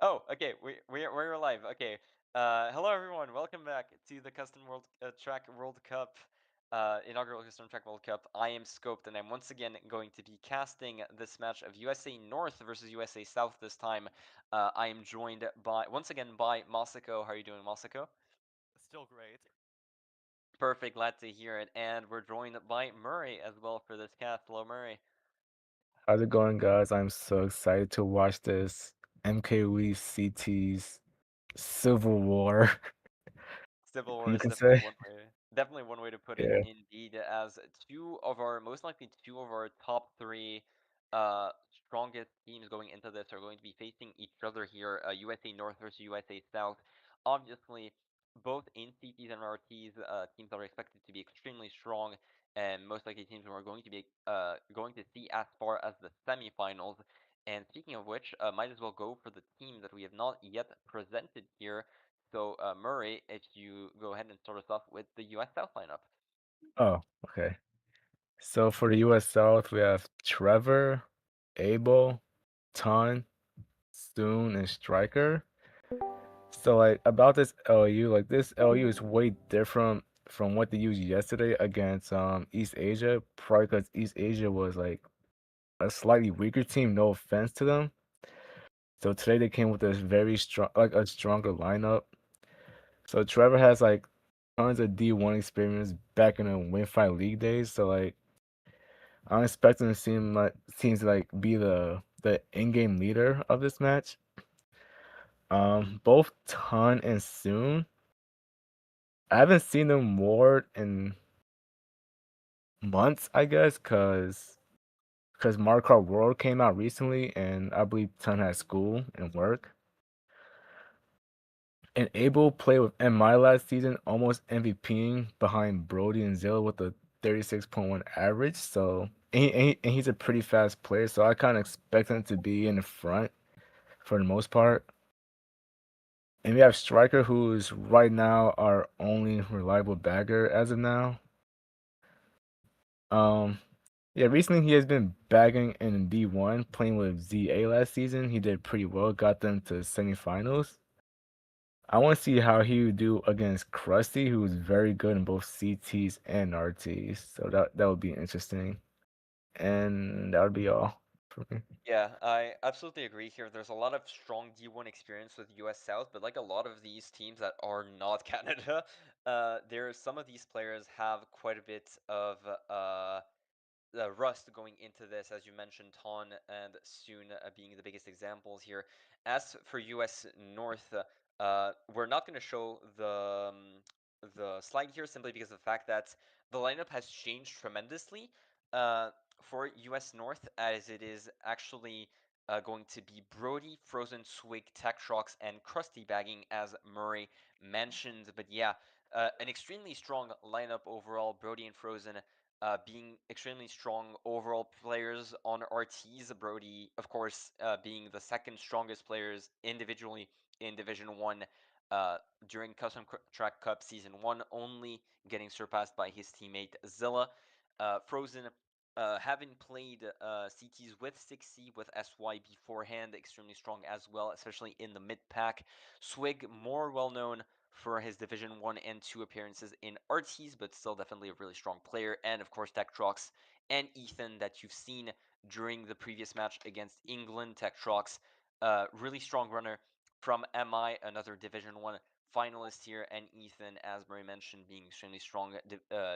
Oh, okay. We're live. Okay. Hello everyone. Welcome back to the Custom World Track World Cup, inaugural Custom Track World Cup. I am Scoped, and I'm once again going to be casting this match of USA North versus USA South. This time, I am joined by once again by Masako. How are you doing, Masako? Still great. Perfect. Glad to hear it. And we're joined by Murray as well for this cast. Hello, Murray. How's it going, guys? I'm so excited to watch this MKWii CT's Civil War, Civil War you is can say. definitely one way to put it Yeah. indeed, as most likely two of our top three strongest teams going into this are going to be facing each other here, USA North versus USA South. Obviously, both in CTs and RTs, teams that are expected to be extremely strong, and most likely teams who are going to be going to see as far as the semifinals. And speaking of which, might as well go for the team that we have not yet presented here. So, Murray, if you go ahead and start us off with the US South lineup. Oh, okay. So for the US South, we have Trevor, Abel, Ton, Soon, and Striker. So like about this LU, like this LU is way different from what they used yesterday against East Asia, probably because East Asia was like a slightly weaker team, no offense to them. So today they came with a very strong, like a stronger lineup. So Trevor has like tons of D1 experience back in the Winfight League days. So like I'm expecting to seems to like be the in-game leader of this match. Both Ton and Soon. I haven't seen them more in months, I guess, cause Mario Kart World came out recently, and I believe Ton had school and work. And Abel played with MI last season, almost MVPing behind Brody and Zilla with a 36.1 average. So, and he's a pretty fast player. So I kind of expect him to be in the front for the most part. And we have Striker, who's right now our only reliable bagger as of now. Um, yeah, recently he has been bagging in D1, playing with ZA last season. He did pretty well, got them to semifinals. I want to see how he would do against Krusty, who is very good in both CTs and RTs. So that would be interesting. And that would be all for me. Yeah, I absolutely agree here. There's a lot of strong D1 experience with US South, but like a lot of these teams that are not Canada, some of these players have quite a bit of rust going into this, as you mentioned, Ton and Soon being the biggest examples here. As for US North, we're not going to show the slide here simply because of the fact that the lineup has changed tremendously uh, for US North, as it is actually going to be Brody, Frozen, Swig, Techtrox, and Krusty bagging, as Murray mentioned. But yeah, an extremely strong lineup overall. Brody and Frozen being extremely strong overall players on RTs. Brody, of course, being the second strongest players individually in Division 1 uh, during Custom Track Cup Season 1, only getting surpassed by his teammate Zilla. Frozen, having played CTs with 6C, with SY beforehand, extremely strong as well, especially in the mid pack. Swig, more well known for his Division 1 and 2 appearances in RTs, but still definitely a really strong player. And of course, Tektrox and Ethan that you've seen during the previous match against England. Tektrox, really strong runner from MI, another Division 1 finalist here, and Ethan, as Murray mentioned, being extremely strong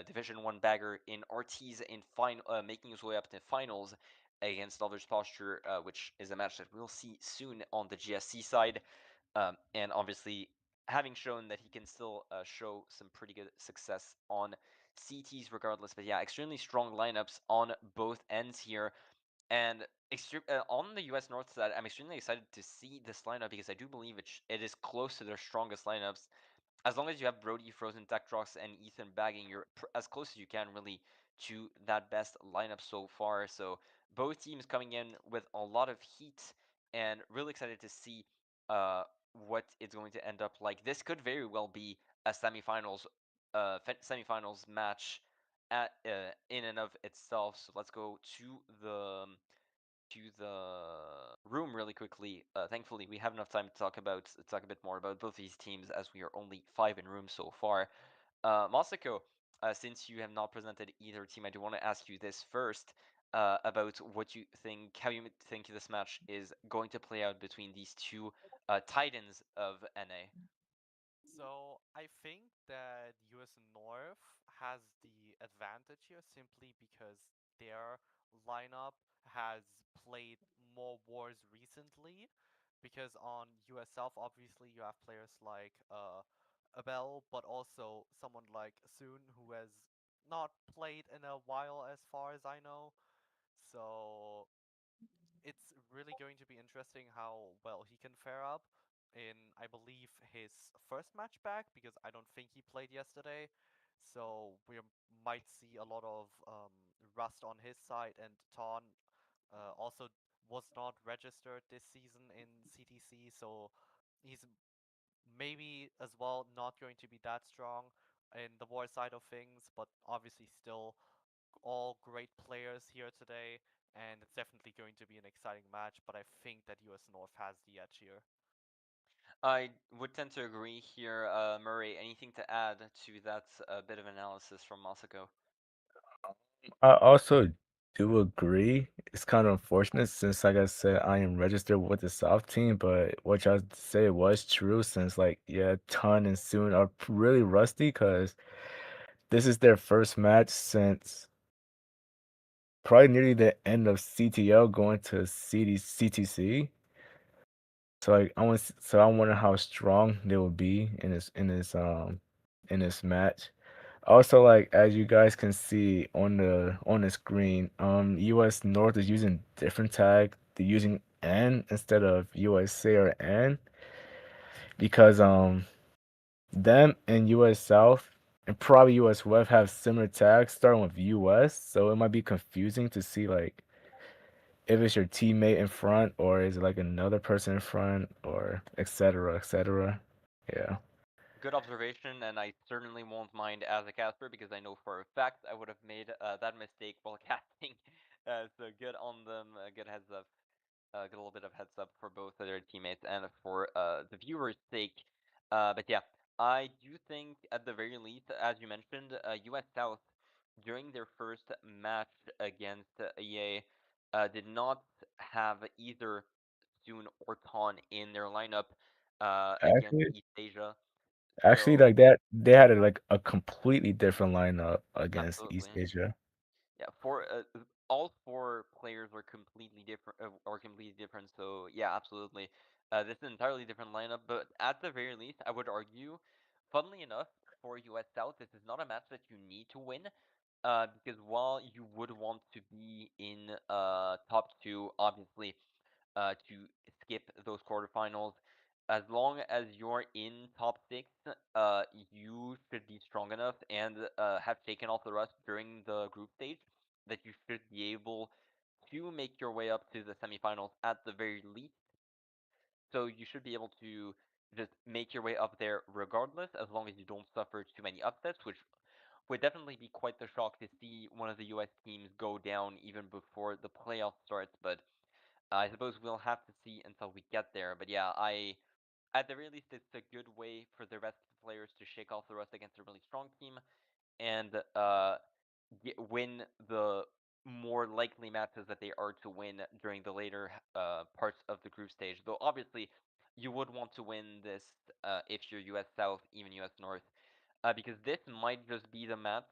Division 1 bagger in RTs, in making his way up to finals against Alders Posture, which is a match that we'll see soon on the GSC side. And obviously, having shown that he can still show some pretty good success on CTs regardless. But yeah, extremely strong lineups on both ends here. And on the US North side, I'm extremely excited to see this lineup because I do believe it is close to their strongest lineups. As long as you have Brody, Frozen, Tektrox, and Ethan bagging, you're as close as you can really to that best lineup so far. So both teams coming in with a lot of heat, and really excited to see uh, what it's going to end up like. This could very well be a semifinals match in and of itself. So let's go to to the room really quickly. Thankfully, we have enough time to talk a bit more about both these teams as we are only five in room so far. Masako, since you have not presented either team, I do want to ask you this first about what you think, how you think this match is going to play out between these two titans of NA. So I think that US North has the advantage here simply because their lineup has played more wars recently. Because on US South, obviously you have players like Abel, but also someone like Soon who has not played in a while as far as I know. So it's really going to be interesting how well he can fare up in, I believe, his first match back, because I don't think he played yesterday. So we might see a lot of rust on his side, and Ton also was not registered this season in CTC, so he's maybe as well not going to be that strong in the war side of things, but obviously still all great players here today, and it's definitely going to be an exciting match, but I think that US North has the edge here. I would tend to agree here. Murray, anything to add to that bit of analysis from Masako? I also do agree. It's kind of unfortunate since, like I said, I am registered with the South team, but what y'all say was true since, like, yeah, Ton and Soon are really rusty because this is their first match since probably nearly the end of CTL going to CTC. So like I wonder how strong they will be in this match. Also, like as you guys can see on the screen, US North is using different tag. They're using N instead of USA or N because them and US South and probably US West have similar tags starting with US, so it might be confusing to see like if it's your teammate in front or is it like another person in front or etc. etc. Yeah. Good observation, and I certainly won't mind as a caster because I know for a fact I would have made that mistake while casting. So good on them. Good heads up. Get a little bit of heads up for both of their teammates and for the viewers' sake. But yeah, I do think at the very least, as you mentioned, US South during their first match against EA did not have either Soon or Ton in their lineup against Actually, East Asia. actually, So like that, they had like a completely different lineup against East absolutely. Asia. Yeah, all four players are completely different. Are completely different. So yeah, absolutely. This is an entirely different lineup. But at the very least, I would argue, funnily enough, for US South, this is not a match that you need to win. Because while you would want to be in top two, obviously, to skip those quarterfinals. As long as you're in top six, you should be strong enough and have taken off the rust during the group stage that you should be able to make your way up to the semifinals at the very least. So you should be able to just make your way up there regardless, as long as you don't suffer too many upsets, which would definitely be quite the shock to see one of the US teams go down even before the playoff starts. But I suppose we'll have to see until we get there. But yeah, at the very least, it's a good way for the rest of the players to shake off the rust against a really strong team and win the more likely matches that they are to win during the later parts of the group stage. Though obviously, you would want to win this if you're US South, even US North, because this might just be the match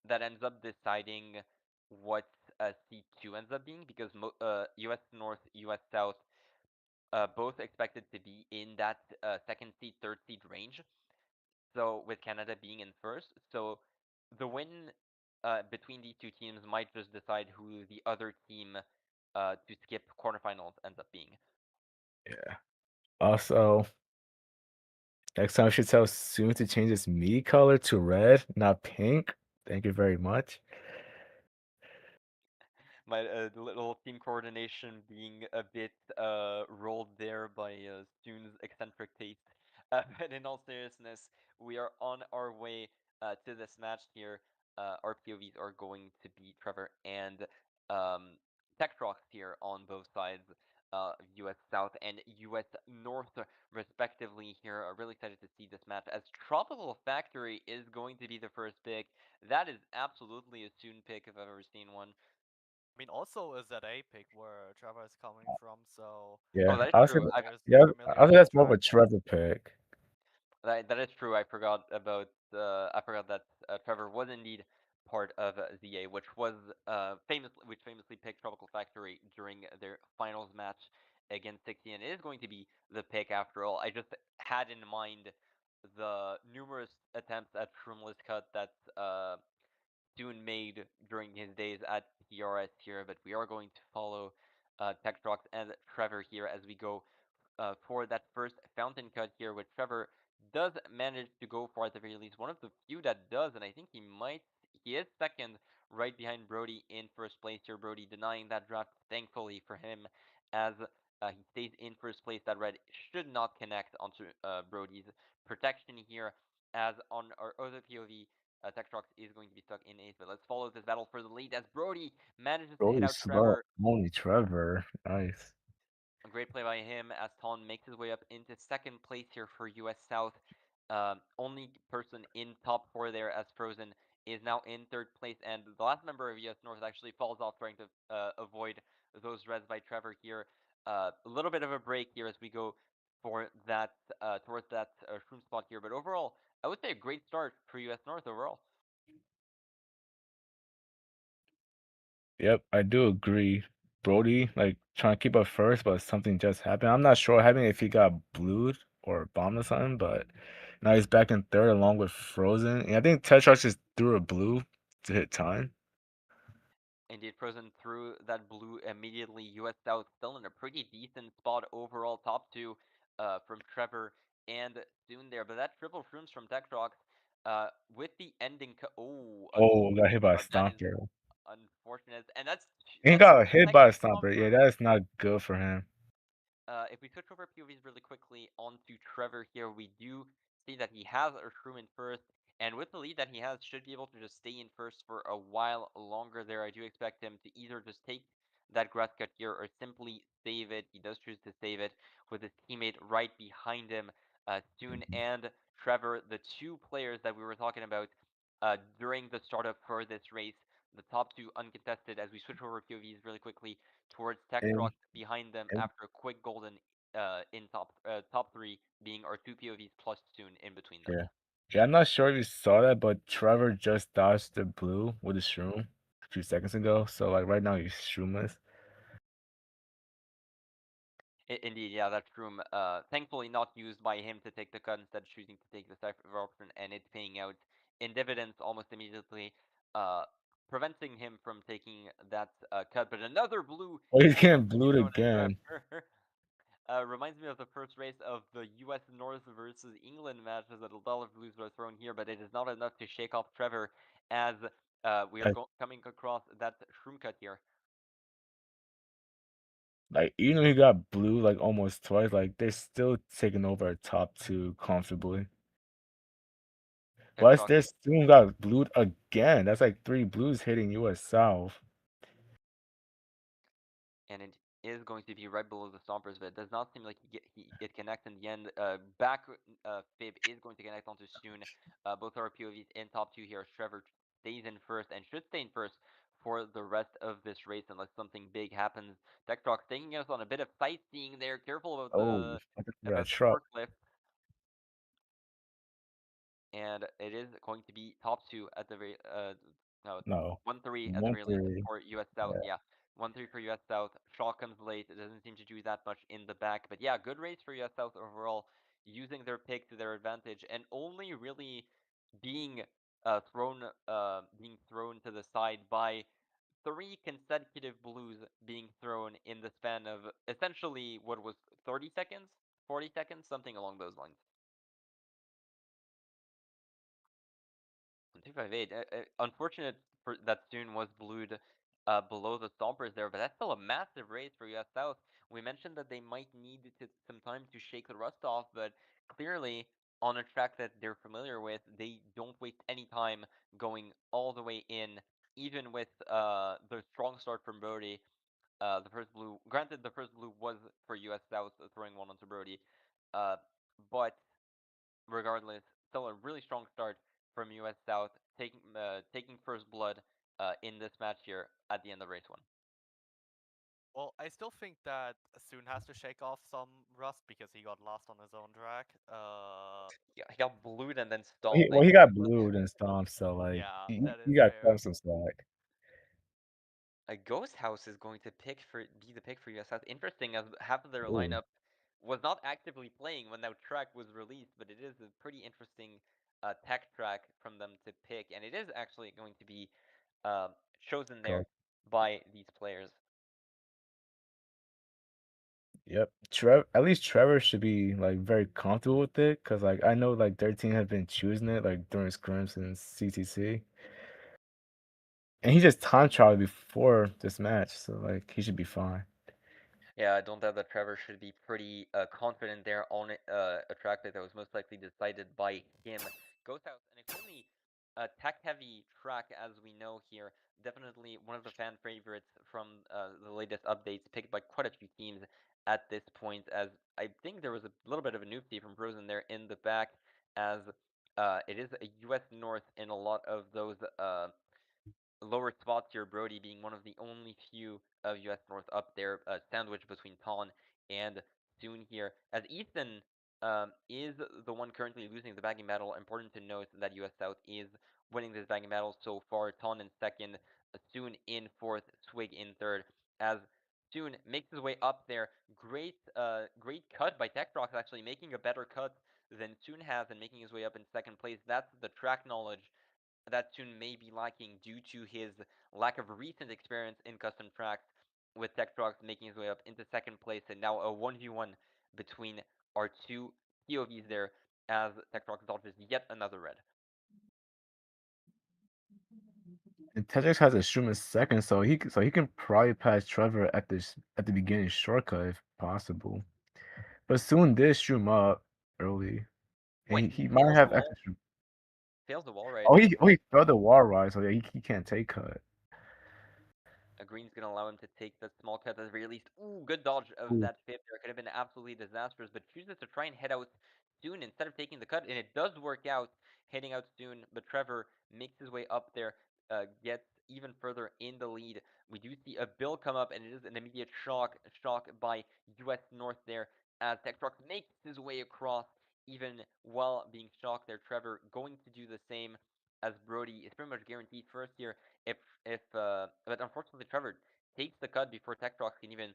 that ends up deciding what C2 ends up being, because US North, US South, both expected to be in that second seed, third seed range. So with Canada being in first, so the win between these two teams might just decide who the other team to skip quarterfinals ends up being. Yeah. Also, next time I should tell Soon to change his me color to red, not pink. Thank you very much. My little team coordination being a bit rolled there by Stoon's eccentric taste. But in all seriousness, we are on our way to this match here. Our POVs are going to be Trevor and um, tech rocks here on both sides, US South and US North, respectively. Here, really excited to see this match as Tropical Factory is going to be the first pick. That is absolutely a soon pick if I've ever seen one. I mean, also a ZA pick where Trevor is coming from, so Oh, Yeah, that is I was true. gonna, there's yeah, I was familiarity that's more of a track. Trevor pick. That is true. I forgot about. I forgot that Trevor was indeed part of ZA, which famously picked Tropical Factory during their finals match against 60, and it is going to be the pick after all. I just had in mind the numerous attempts at Shroomless Cut that Dune made during his days at PRS here, but we are going to follow Techtrox and Trevor here as we go for that first fountain cut here, which Trevor does manage to go for at the very least. One of the few that does, and I think he is second right behind Brody in first place here. Brody denying that draft, thankfully for him, as he stays in first place. That red should not connect onto Brody's protection here, as on our other POV, Techtrox is going to be stuck in eighth. But let's follow this battle for the lead as Brody manages to hit Really out slow. Trevor. Only Trevor. Nice. A great play by him as Ton makes his way up into second place here for US South. Only person in top four there as Frozen is now in third place, and the last member of US North actually falls off trying to avoid those reds by Trevor here. A little bit of a break here as we go for that towards that shroom spot here, but overall, I would say a great start for US North overall. Yep, I do agree. Brody, like trying to keep up first, but something just happened. I'm not sure what happened if he got blued or bombed or something, but now he's back in third along with Frozen. And I think Tetrax just threw a blue to hit time. Indeed, Frozen through that blue immediately. US South still in a pretty decent spot overall. Top two from Trevor and Soon there. But that triple shrooms from Tektrox with the ending. Oh, got hit by a That is stomper. unfortunate. And that's He that's got the hit by a second stomper. Yeah, stomper. that is not good for him. If we switch over POVs really quickly onto Trevor here, we do see that he has a shroom in first, and with the lead that he has, should be able to just stay in first for a while longer there. I do expect him to either just take that grass cut here or simply save it. He does choose to save it with his teammate right behind him, Soon and Trevor, the two players that we were talking about during the startup for this race. The top two uncontested as we switch over POVs really quickly towards Tech And, Truck behind them and after a quick golden in top three being our two POVs plus Soon in between them. yeah. Yeah, I'm not sure if you saw that, but Trevor just dodged the blue with a shroom a few seconds ago. So like right now he's shroomless. Indeed, yeah, that room, thankfully not used by him to take the cut, instead choosing to take the safer option, and it's paying out in dividends almost immediately, uh, preventing him from taking that cut. But another blue Oh, he's is going getting to be blued thrown at again. Trevor. Reminds me of the first race of the U.S. North versus England matches that a lot of blues were thrown here, but it is not enough to shake off Trevor as we are coming across that shroom cut here. Like even though he got blue like almost twice, like they're still taking over a top two comfortably. Tech But Truck. they still got blued again. That's like three blues hitting US South. And it is going to be right below the Stompers, but it does not seem like it connects in the end. Back Fib is going to connect onto Soon. Both our POVs in top two here. Trevor stays in first and should stay in first for the rest of this race unless something big happens. Tektrox taking us on a bit of sightseeing there. Careful about Oh, the that about the truck. forklift. And it is going to be top two at the very no No. 1-3 at the One very least three. for US South. Yeah. Yeah, 1-3 for US South. Shaw comes late. It doesn't seem to do that much in the back, but yeah, good race for US South overall, using their pick to their advantage and only really being being thrown to the side by three consecutive blues being thrown in the span of essentially what was 30 seconds, 40 seconds, something along those lines. 258. Unfortunate for that Soon was blued below the Stompers there, but that's still a massive race for US South. We mentioned that they might need some time to shake the rust off, but clearly on a track that they're familiar with, they don't waste any time going all the way in, even with the strong start from Brody. The first blue, granted, the first blue was for US South throwing one onto Brody, uh, but regardless, still a really strong start from US South, taking first blood in this match here at the end of race one. Well, I still think that Soon has to shake off some rust because he got lost on his own track. Yeah, he got blued and then He, stomped. I well, he think got blued and stomped, so like Yeah, you, that you is got to cut him fair. some slack. a Ghost House is going to be the pick for US South. Interesting, as half of their Ooh, lineup was not actively playing when that track was released, but it is a pretty interesting tech track from them to pick, and it is actually going to be uh, chosen go. there by these players. Yep. At least Trevor should be like very comfortable with it, cause like I know like their team has been choosing it like during scrims and CTC, and he just time trialed before this match, so like he should be fine. Yeah, I don't doubt that Trevor should be pretty confident there on a track that was most likely decided by him. Ghost House, an extremely tech-heavy track, as we know here. Definitely one of the fan favorites from the latest updates, picked by quite a few teams at this point. As I think there was a little bit of a noopsie from Frozen there in the back, as it is a U.S. North in a lot of those lower spots here, Brody being one of the only few of US North up there, sandwiched between Ton and Soon here. As Ethan is the one currently losing the bagging battle, important to note that US South is winning this bagging battle so far. Ton in second, Soon in fourth, Swig in third. As Soon makes his way up there, great cut by Tektrox, actually making a better cut than Soon has and making his way up in second place. That's the track knowledge that Toon may be lacking due to his lack of recent experience in custom tracks, with Tektrox making his way up into second place, and now a 1v1 between our two POVs there as Tektrox dodges yet another red. And Tetris has a Schumann second, so he can probably pass Trevor at the beginning shortcut if possible. But Soon did shoot him up early, and Wait, he might fails the have wall? extra. Fails the wall ride. Oh he fell the wall right, so yeah, he can't take cut. A green's going to allow him to take the small cut at the very least. Ooh, good dodge of Ooh. that fifth there. Could have been absolutely disastrous, but chooses to try and head out soon instead of taking the cut, and it does work out, heading out soon, but Trevor makes his way up there, gets even further in the lead. We do see a bill come up, and it is an immediate shock by US North there, as Tektrox makes his way across, even while being shocked there. Trevor going to do the same as Brody is pretty much guaranteed first here if but unfortunately Trevor takes the cut before Tektrox can even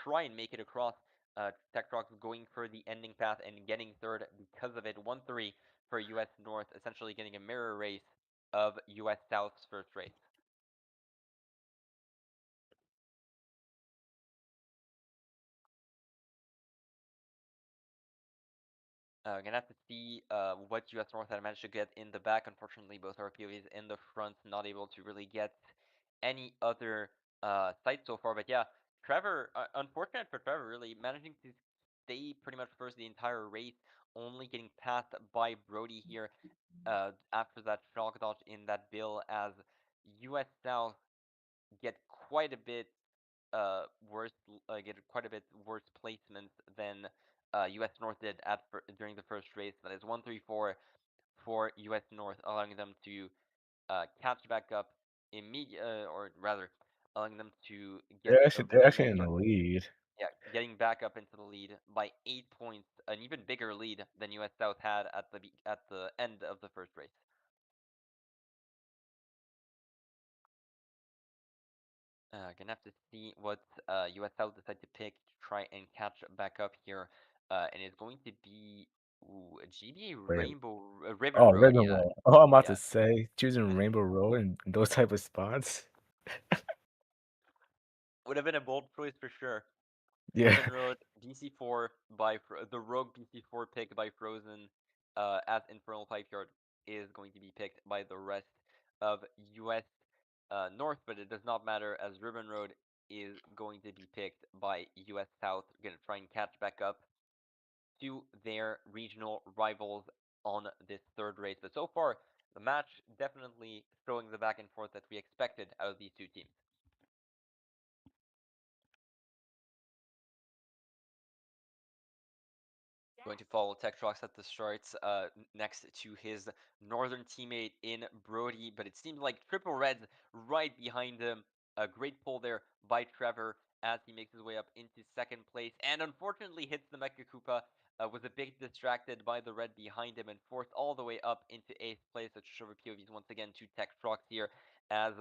try and make it across. Tektrox going for the ending path and getting third because of it. 1-3 for US North, essentially getting a mirror race of US South's first race. Gonna have to see what US North had managed to get in the back. Unfortunately, both our POVs in the front not able to really get any other sight so far. But yeah, Trevor, unfortunate for Trevor, really managing to stay pretty much first the entire race, only getting passed by Brody here after that shock dodge in that bill, as US South get quite a bit get quite a bit worse placements than US North did during the first race. That is 1-3-4 for US North, allowing them to catch back up immediate, or rather, allowing them to get a They're very actually in the lead. yeah, getting back up into the lead by 8 points, an even bigger lead than US South had at the end of the first race. Gonna have to see what US South decide to pick to try and catch back up here, and it's going to be a GBA Wait, Ribbon oh, Road. Raven Yeah, Wall. Oh, I'm about yeah. to say choosing Rainbow Road in those type of spots. Would have been a bold choice for sure. Yeah. Ribbon Road, BC4 by the Rogue BC4 pick by Frozen, as Infernal Pipeyard is going to be picked by the rest of US North, but it does not matter as Ribbon Road is going to be picked by US South. Going to try and catch back up to their regional rivals on this third race. But so far, the match definitely showing the back and forth that we expected out of these two teams. going to follow Tektrox at the starts next to his northern teammate in Brody, but it seems like Triple Reds right behind him. A great pull there by Trevor as he makes his way up into second place and unfortunately hits the Mecha Koopa. Was a bit distracted by the red behind him and forced all the way up into 8th place. So Trevor POVs once again to Tektrox here as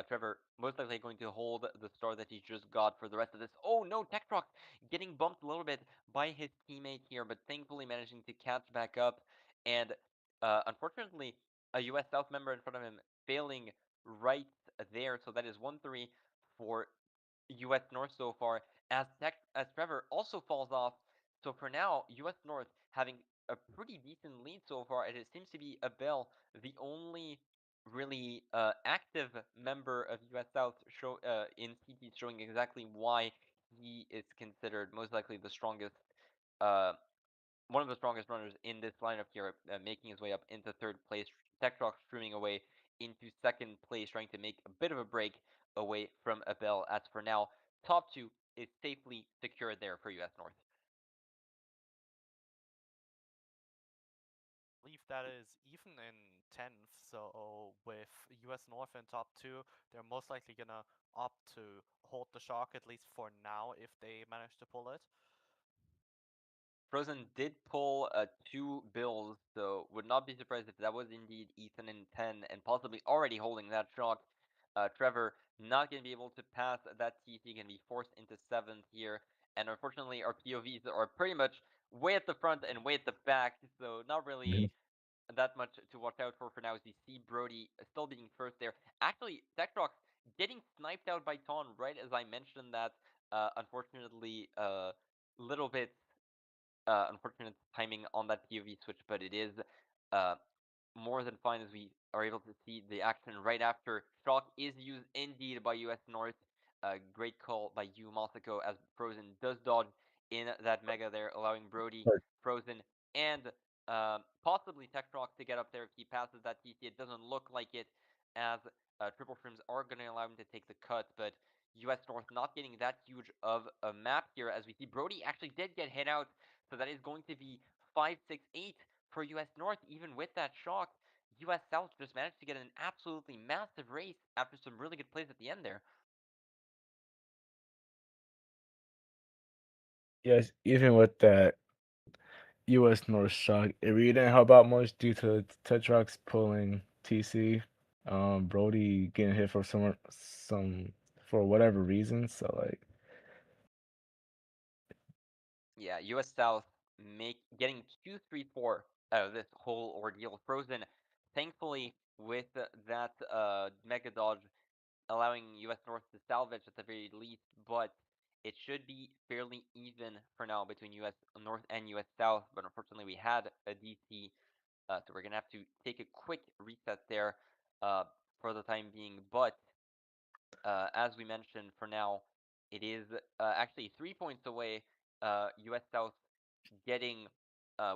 Trevor most likely going to hold the star that he just got for the rest of this. Oh no, Tektrox getting bumped a little bit by his teammate here, but thankfully managing to catch back up. And unfortunately, a US South member in front of him failing right there. So that is 1-3 for US North so far, as Trevor also falls off. So for now, US North having a pretty decent lead so far, and it seems to be Abel, the only really active member of US South in CT, showing exactly why he is considered most likely the strongest, uh, one of the strongest runners in this lineup here, making his way up into third place. Tektrox streaming away into second place, trying to make a bit of a break away from Abel. As for now, top two is safely secured there for US North. Believe that is even in 10th, so with US North in top 2, they're most likely gonna opt to hold the shock at least for now if they manage to pull it. Frozen did pull two bills, so would not be surprised if that was indeed Ethan in 10 and possibly already holding that shock. Trevor not going to be able to pass that TC, going to be forced into 7th here. And unfortunately, our POVs are pretty much way at the front and way at the back, so not Mhm. really that much to watch out for now as we see Brody still being first there. Actually, Tektrox getting sniped out by Ton right as I mentioned that. Unfortunately, little bit unfortunate timing on that POV switch, but it is uh, more than fine as we are able to see the action right after. Shock is used indeed by US North. Great call by you, Masako, as Frozen does dodge in that Mega there, allowing Brody, But Frozen, and possibly Tektrox to get up there if he passes that TC. It doesn't look like it, as Triple Shrimps are going to allow him to take the cut, but US North not getting that huge of a map here, as we see Brody actually did get hit out, so that is going to be 5-6-8 for US North, even with that shock. US South just managed to get an absolutely massive race after some really good plays at the end there. yes, even with that US North shock, it really didn't help out much due to Tetrox pulling TC. Brody getting hit for some for whatever reason. So like Yeah, US South getting 2-3-4 out of this whole ordeal. Frozen, thankfully, with that Mega Dodge, allowing US North to salvage at the very least, but it should be fairly even for now between US North and US South, but unfortunately we had a DC, so we're going to have to take a quick reset there uh, for the time being, but as we mentioned, for now, it is actually 3 points away. US South getting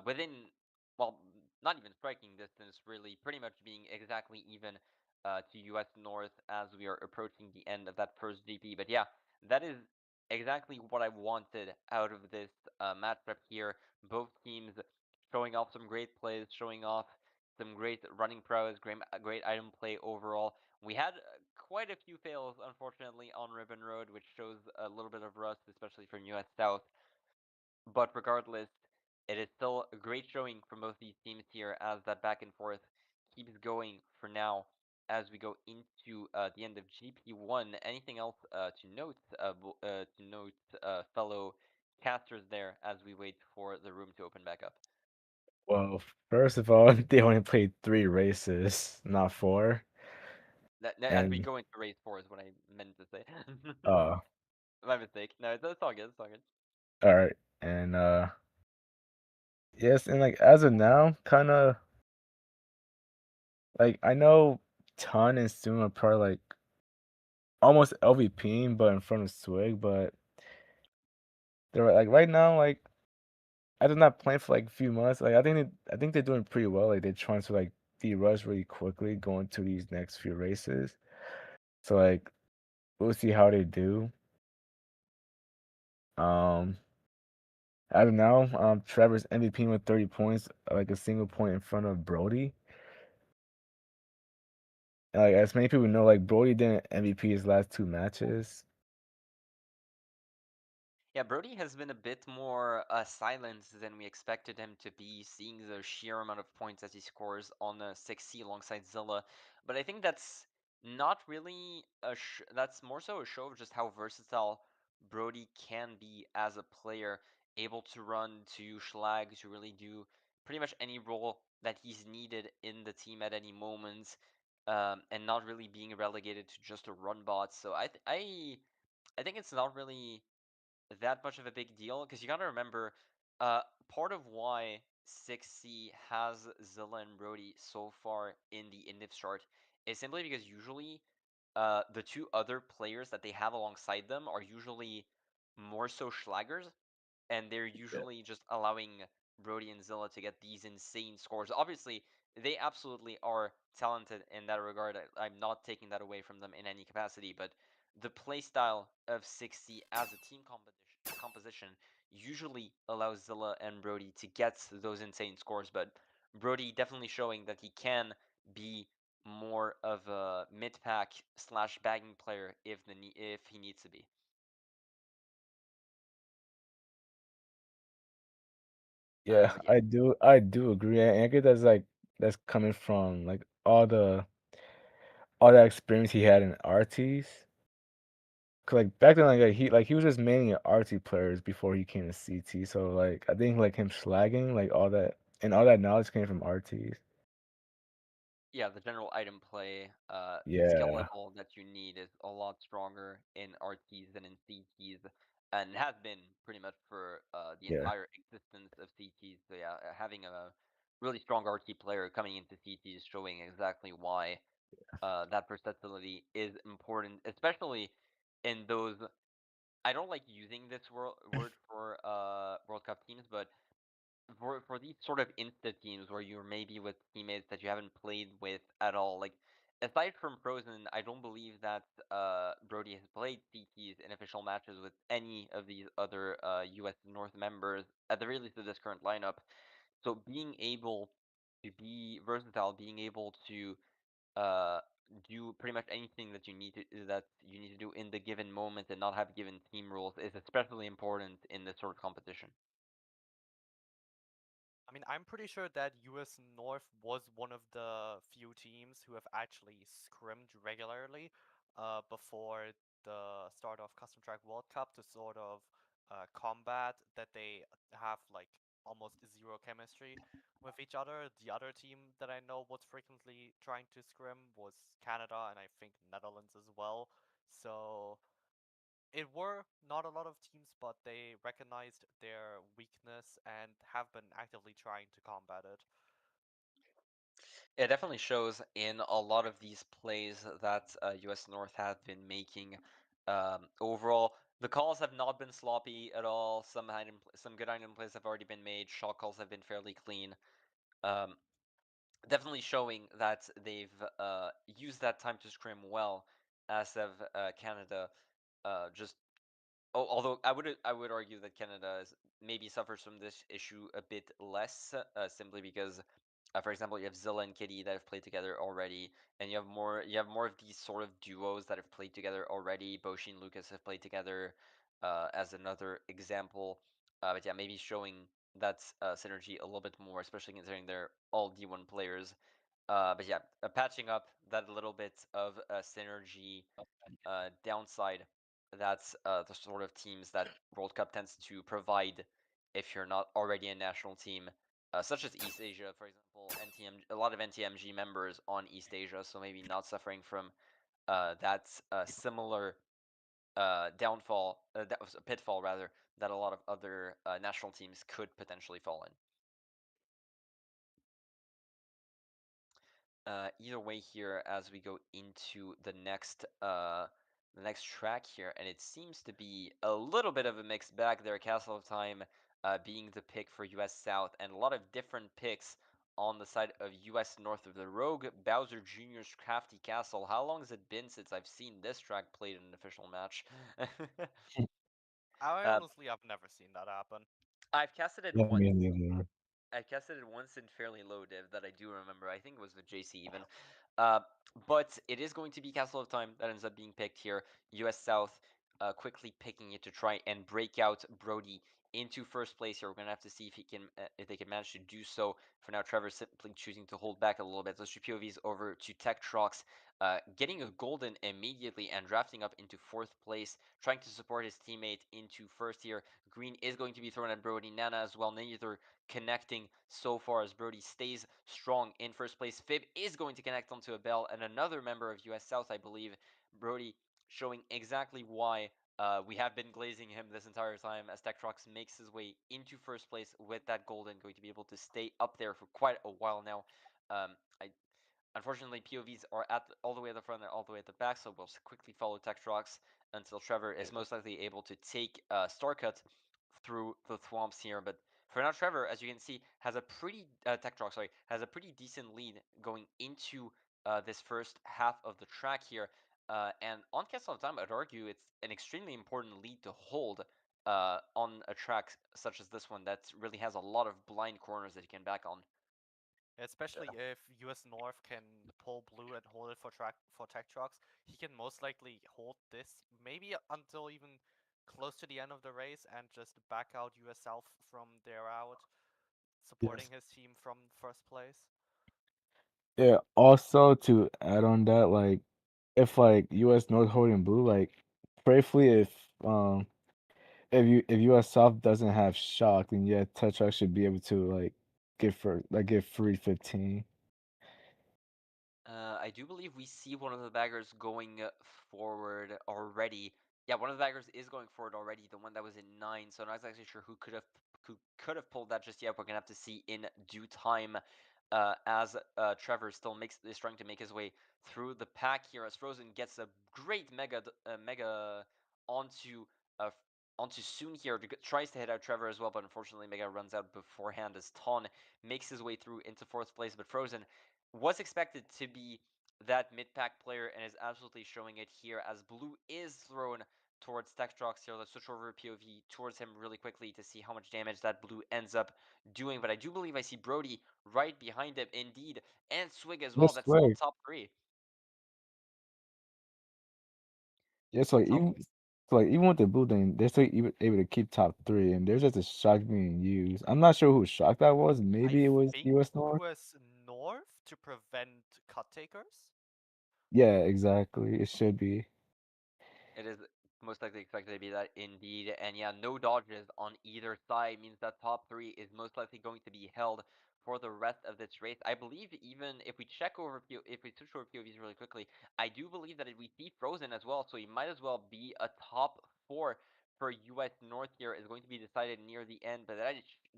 within, well, not even striking distance, really, pretty much being exactly even to US North as we are approaching the end of that first GP. But yeah, that is exactly what I wanted out of this matchup here. Both teams showing off some great plays, showing off some great running prowess, great item play overall. We had quite a few fails, unfortunately, on Ribbon Road, which shows a little bit of rust, especially from US South. But regardless, it is still a great showing from both these teams here as that back and forth keeps going for now as we go into the end of GP1. Anything else to note, fellow casters there as we wait for the room to open back up? well, first of all, they only played 3 races, not 4. As we And go into race 4 is what I meant to say. uh My mistake. No, it's all good. It's all good. all right. And yes, and like as of now, kind of like I know Ton and Soon are probably like almost LVPing, but in front of Swig, but they're like right now, like I did not play for like a few months. Like I think they're doing pretty well. Like they're trying to like de-rush really quickly going to these next few races. So like we'll see how they do. Um As of now, Trevor's MVP with 30 points, like a single point in front of Brody. And, like as many people know, like Brody didn't MVP his last two matches. Yeah, Brody has been a bit more silent than we expected him to be, seeing the sheer amount of points that he scores on 6C alongside Zilla. But I think that's not really that's more so a show of just how versatile Brody can be as a player, able to run, to schlag, to really do pretty much any role that he's needed in the team at any moment, and not really being relegated to just a run bot. So I think it's not really that much of a big deal because you got to remember, part of why 6C has Zilla and Brody so far in the Indiv chart is simply because usually the two other players that they have alongside them are usually more so schlaggers, and they're Yeah. usually just allowing Brody and Zilla to get these insane scores. Obviously, they absolutely are talented in that regard. I'm not taking that away from them in any capacity, but the playstyle of 60 as a team composition usually allows Zilla and Brody to get those insane scores, but Brody definitely showing that he can be more of a mid pack slash bagging player if he needs to be. Yeah, But yeah. I do agree. And I get that's coming from like all that experience he had in RTs. 'Cause like back then, he was just mainly RT players before he came to CT. So like I think like him slagging like all that knowledge came from RTs. Yeah, the general item play skill Yeah, level that you need is a lot stronger in RTs than in CTs, and has been pretty much for the yeah, entire existence of CTs. So yeah, having a really strong RT player coming into CTs showing exactly why that versatility is important, especially in those. I don't like using this word for World Cup teams, but for these sort of insta teams where you're maybe with teammates that you haven't played with at all, like aside from Frozen, I don't believe that Brody has played CTs in official matches with any of these other US North members at the very least of this current lineup. So being able to be versatile, being able to uh do pretty much anything that you need to do in the given moment and not have given team rules is especially important in this sort of competition. I mean, I'm pretty sure that US North was one of the few teams who have actually scrimmed regularly before the start of Custom Track World Cup to sort of combat that they have like almost zero chemistry with each other. The other team that I know was frequently trying to scrim was Canada and I think Netherlands as well. So it were not a lot of teams, but they recognized their weakness and have been actively trying to combat it. It definitely shows in a lot of these plays that US North have been making. Overall, the calls have not been sloppy at all. Some good item plays have already been made. Shot calls have been fairly clean. Um, Definitely showing that they've used that time to scrim well, as have Canada. Just although I would argue that Canada maybe suffers from this issue a bit less, simply because, for example, you have Zilla and Kitty that have played together already, and you have more of these sort of duos that have played together already. Boshi and Lucas have played together, as another example. But yeah, maybe showing that synergy a little bit more, especially considering they're all D1 players. But yeah, patching up that little bit of synergy downside. That's the sort of teams that World Cup tends to provide if you're not already a national team, such as East Asia, for example. A lot of NTMG members on East Asia, so maybe not suffering from that similar downfall, that was a pitfall rather, that a lot of other national teams could potentially fall in. Either way here as we go into the next track here, and it seems to be a little bit of a mixed bag there. Castle of Time being the pick for US South, and a lot of different picks on the side of US North of the Rogue. Bowser Jr.'s Crafty Castle. How long has it been since I've seen this track played in an official match? I uh, honestly have never seen that happen. I've casted it Yeah, once. me neither. I casted it once in fairly low div that I do remember. I think it was with JC even. Uh, but it is going to be Castle of Time that ends up being picked here. US South quickly picking it to try and break out Brody into first place here. We're gonna have to see if he can, if they can manage to do so. For now, Trevor's simply choosing to hold back a little bit. So POVs over to Tektrox, getting a golden immediately and drafting up into fourth place, trying to support his teammate into first here. Green is going to be thrown at Brody. Nana as well. Neither connecting so far as Brody stays strong in first place. Fib is going to connect onto a bell, and another member of US South, I believe. Brody showing exactly why we have been glazing him this entire time as Tektrox makes his way into first place with that golden, going to be able to stay up there for quite a while now. I Unfortunately, POVs are all the way at the front and all the way at the back, so we'll quickly follow Tektrox until Trevor is most likely able to take Starcut through the thwomps here. But for now, Trevor, as you can see, has a pretty Tektrox, sorry, has a pretty decent lead going into this first half of the track here. And on Castle of Time, I'd argue it's an extremely important lead to hold on a track such as this one that really has a lot of blind corners that you can back on. Especially if US North can pull blue and hold it for Tech Trucks, he can most likely hold this maybe until even close to the end of the race and just back out US South from there out, supporting Yes. his team from first place. Yeah. Also to add on that, like if like U.S. North holding blue, like prayerfully um if U.S. South doesn't have shock, then yeah, Tetra should be able to like get free 15. I do believe we see one of the baggers going forward already. Yeah, one of the baggers is going forward already. The one that was in 9. So I'm not exactly sure who could have pulled that just yet. We're gonna have to see in due time. As Trevor still is trying to make his way through the pack here, as Frozen gets a great mega onto uh, onto Soon here. Tries to hit out Trevor as well, but unfortunately Mega runs out beforehand as Ton makes his way through into fourth place. But Frozen was expected to be that mid-pack player and is absolutely showing it here as blue is thrown towards Tektrox here. Let's switch over POV towards him really quickly to see how much damage that blue ends up doing. But I do believe I see Brody right behind him indeed, and Swig as well. Yes, That's still way. top 3. Yes, like Top even with the blue thing, they're still able to keep top three, and there's just a shock being used. I'm not sure whose shock that was. I Maybe it was think U.S. North. US North to prevent cut takers. Yeah, exactly. It should be. It is most likely expected to be that indeed. And yeah, no dodges on either side means that top 3 is most likely going to be held for the rest of this race. I believe even if we check over if we switch over POVs really quickly, I do believe that if we see Frozen as well, so he might as well be a top 4 for US North here is going to be decided near the end. But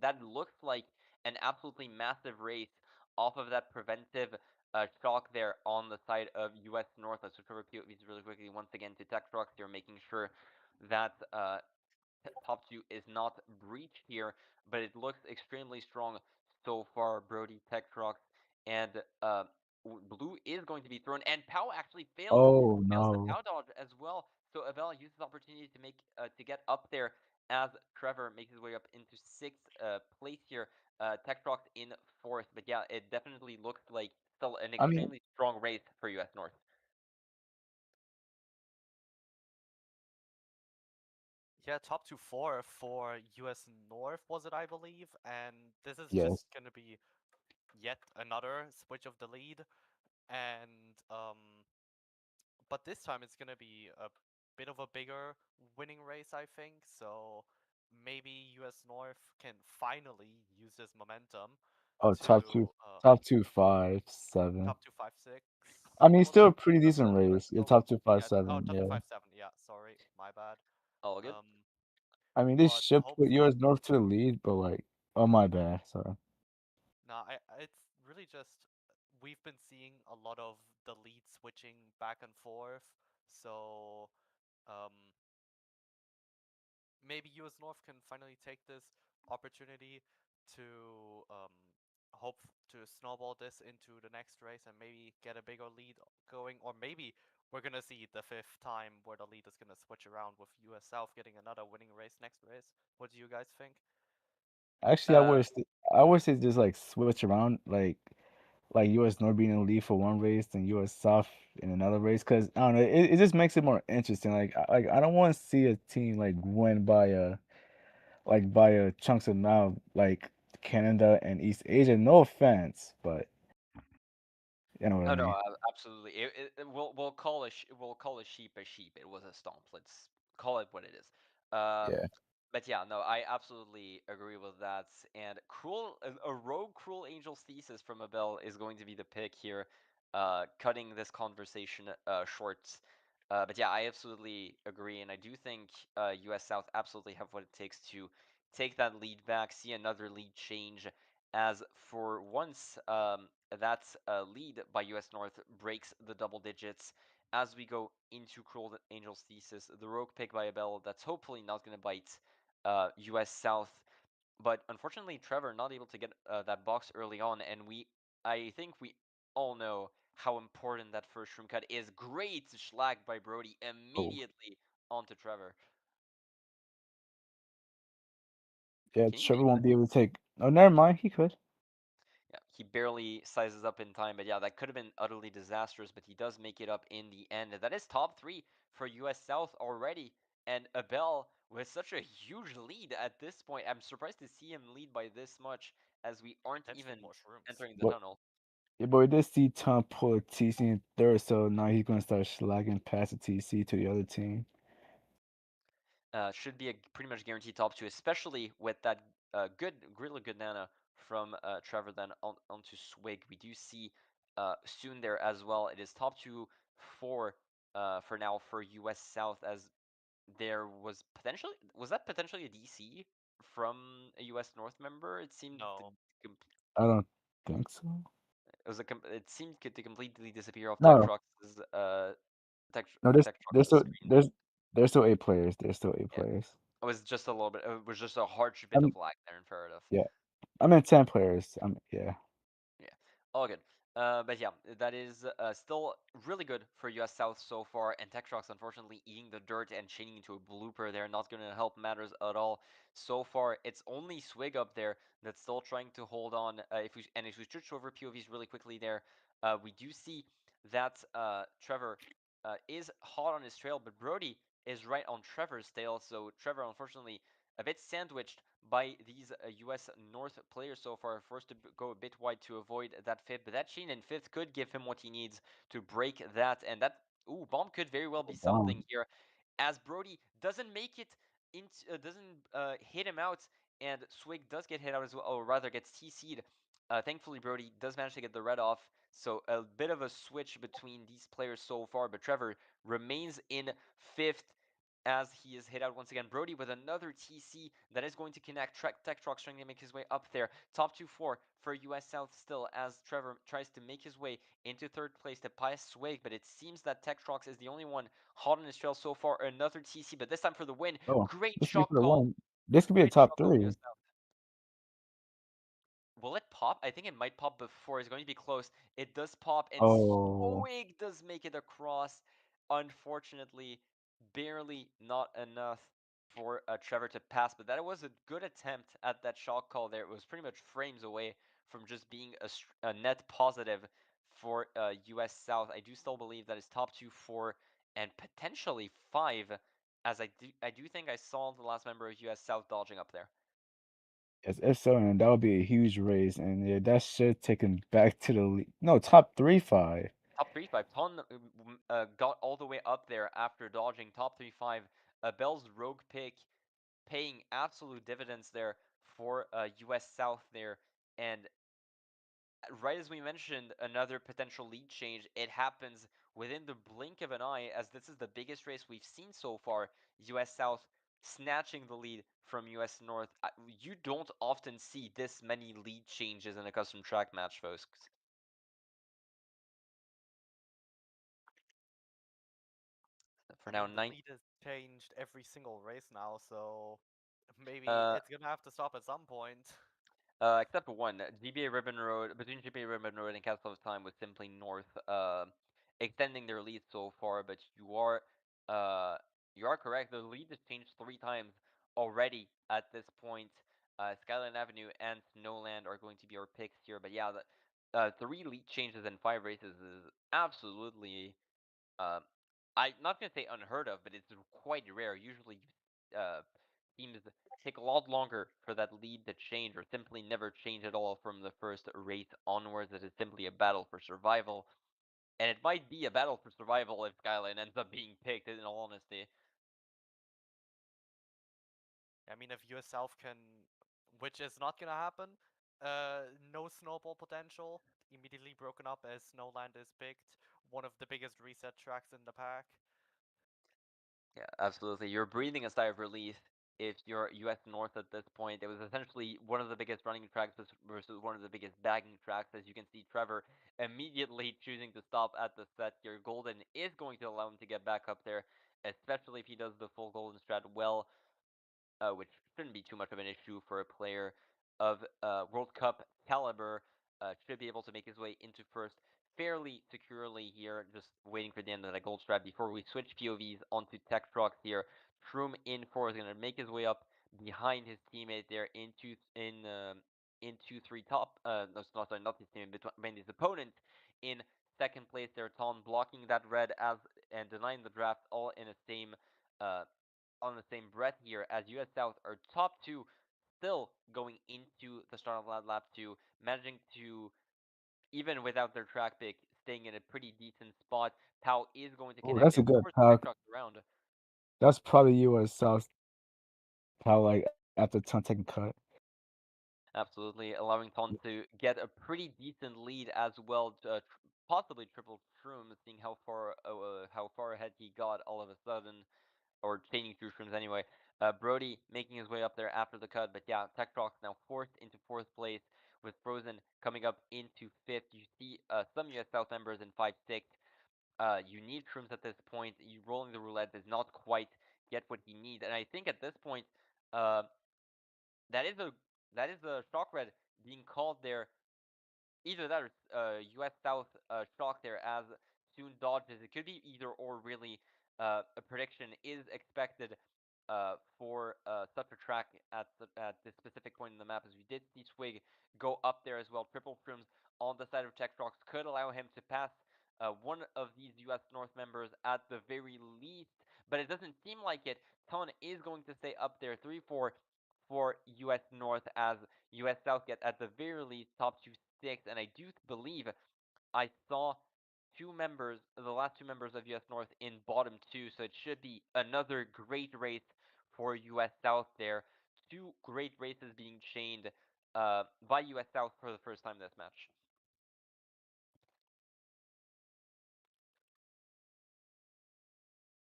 that looks like an absolutely massive race off of that preventive shock there on the side of US North. Let's switch over POVs really quickly once again to Tech Trucks here, making sure that top 2 is not breached here, but it looks extremely strong so far. Brody, Tech Trucks, and blue is going to be thrown, and Pow actually Oh fails the no. Pow dodge as well. So Abel uses the opportunity to get up there as Trevor makes his way up into sixth place here. Tech Trucks in fourth, but yeah, it definitely looks like still an I mean, extremely strong race for US North. Yeah, top 2-4 for US North was it, I believe, and this is yes. just gonna be yet another switch of the lead, and but this time it's gonna be a bit of a bigger winning race, I think. So maybe US North can finally use this momentum Oh, to top two, 5, 7. top 256. I mean, it's Was still it a pretty top decent 7? race. Yeah, Oh, top two, five, yeah. Oh, seven. top Yeah. 257. Yeah, sorry, my bad. All good. Um, I mean, this but should put hopefully, US North to the lead, but like, oh my bad. Sorry. nah. It's really just we've been seeing a lot of the lead switching back and forth. So um, maybe US North can finally take this opportunity to hope to snowball this into the next race and maybe get a bigger lead going, or maybe we're gonna see the fifth time where the lead is gonna switch around with US South getting another winning race next race. What do you guys think? Actually, Uh, I wish they just like switch around, like U.S. North being in the lead for one race and U.S. South in another race. Cause I don't know, it just makes it more interesting. Like I don't want to see a team like win by a chunks amount like Canada and East Asia. No offense, but you know what I Oh no, mean. absolutely. We'll call a sheep a sheep. It was a stomp. Let's call it what it is. Yeah. But yeah, no, I absolutely agree with that. And a rogue cruel angel's thesis from Abel is going to be the pick here, cutting this conversation short. But yeah, I absolutely agree, and I do think U.S. South absolutely have what it takes to take that lead back, see another lead change, as for once, that lead by US North breaks the double digits as we go into Cruel Angel's Thesis. The rogue pick by Abel that's hopefully not going to bite US South. But unfortunately, Trevor not able to get that box early on, and I think we all know how important that first room cut is. Great schlag by Brody Oh, immediately onto Trevor. yeah. Can you Trevor believe won't be able to take. Oh, never mind. He could. Yeah, he barely sizes up in time, but yeah, that could have been utterly disastrous, but he does make it up in the end. That is top three for US South already, and Abel with such a huge lead at this point. I'm surprised to see him lead by this much as we aren't Potentially even more shrooms. entering the But tunnel. yeah, but we did see Tom pull a TC in third, so now he's gonna start slagging past the TC to the other team. Should be a pretty much guaranteed top two, especially with that really good nana from Trevor then onto Swig. We do see soon there as well. It is top two for now for US South as there was that potentially a DC from a US North member? It seemed No, I don't think so. it seemed to completely disappear off No, Tech no. There's Tech Truck's screen. there's still eight players. There's still eight Yeah, players. it was just a little bit. It was just a harsh bit I'm of lag there in Imperative. yeah. I meant 10 players. Yeah. Yeah, all good. But yeah, that is still really good for US South so far, and Techtrox unfortunately eating the dirt and chaining into a blooper there, not going to help matters at all. So far, it's only Swig up there that's still trying to hold on. If we switch over POVs really quickly there, we do see that Trevor is hot on his trail, but Brody is right on Trevor's tail. So Trevor, unfortunately, a bit sandwiched by these US North players so far, forced to go a bit wide to avoid that fifth. But that chain in fifth could give him what he needs to break that. And that, ooh, bomb could very well be something Bomb. here, as Brody doesn't make it into, doesn't hit him out, and Swig does get hit out as well, or rather gets TC'd. Thankfully, Brody does manage to get the red off, so a bit of a switch between these players so far, but Trevor remains in fifth as he is hit out once again. Brody with another TC that is going to connect. Tech Truck trying to make his way up there. Top 2-4 for US South still as Trevor tries to make his way into third place to pass Swig, but it seems that Tech Trucks is the only one hot on his trail so far. Another TC, but this time for the win. Oh, Great this could be shot for the call. one. This could be a Great top shot call, US three. South. Will it pop? I think it might pop before. It's going to be close. It does pop, and Oh, Swig does make it across. Unfortunately, barely not enough for Trevor to pass, but that was a good attempt at that shot call there. It was pretty much frames away from just being a net positive for US South. I do still believe that is top 2-4 and potentially 5, as I do think I saw the last member of US South dodging up there. yes, if so, and that would be a huge raise, and yeah, that should take him back to the lead. No, top 3-5. Top 3-5. Ton got all the way up there after dodging top 3-5. Bell's rogue pick paying absolute dividends there for US South there. And right as we mentioned, another potential lead change. It happens within the blink of an eye, as this is the biggest race we've seen so far. US South snatching the lead from US North. You don't often see this many lead changes in a custom track match, folks. For I now, mean the 9. lead has changed every single race now, so maybe Uh, it's gonna have to stop at some point. Except for one, GBA Ribbon Road, between GBA Ribbon Road and Castle of Time was simply north, extending their lead so far, but uh, you are correct. The lead has changed 3 times already at this point. Skyline Avenue and Snowland are going to be our picks here. But yeah, the three lead changes in 5 races is absolutely uh, I'm not gonna say unheard of, but it's quite rare. Usually, uh, teams take a lot longer for that lead to change, or simply never change at all from the first race onwards. It is simply a battle for survival, and it might be a battle for survival if Skyline ends up being picked. In all honesty, I mean, if US South can, which is not gonna happen, no snowball potential, immediately broken up as Snowland is picked, one of the biggest reset tracks in the pack. yeah, absolutely. You're breathing a sigh of relief if you're US North at this point. It was essentially one of the biggest running tracks versus one of the biggest bagging tracks. As you can see, Trevor immediately choosing to stop at the set here. Golden is going to allow him to get back up there, especially if he does the full Golden strat well, which shouldn't be too much of an issue for a player of World Cup caliber. Should be able to make his way into first fairly securely here, just waiting for the end of that gold strat before we switch POVs onto Tech Trucks here. Shroom in four is going to make his way up behind his teammate there in 2-3 top. No, sorry, not his teammate, but behind his opponent in second place there. Ton blocking that red as and denying the draft all in the same uh, on the same breath here as US South are top two, still going into the start of lap 2, managing to, even without their track pick, staying in a pretty decent spot. Pau is going to Oh, connect that's a and good force Tech pack. Trucks around. That's probably US South how like after ton taking cut. Absolutely, allowing Ton to get a pretty decent lead as well, possibly triple Shroom, seeing how far ahead he got all of a sudden. Or chaining through shrooms anyway. Brody making his way up there after the cut, but yeah, Tektrox now forced into fourth place with Frozen coming up into fifth. You see some US South members in 5-6. You need shrooms at this point. You rolling the roulette does not quite get what he needs, and I think at this point, uh, that is a that is a shock red being called there. Either that or US South shock there as soon dodges. It could be either or really. A prediction is expected for such a track at this specific point in the map, as we did see Swig go up there as well. Triple trims on the side of Tech Rocks could allow him to pass one of these US North members at the very least, but it doesn't seem like it. Ton is going to stay up there 3-4 for US North as US South get at the very least top two six, and I do believe I saw the last two members of US North in bottom two, so it should be another great race for US South there. Two great races being chained by US South for the first time this match.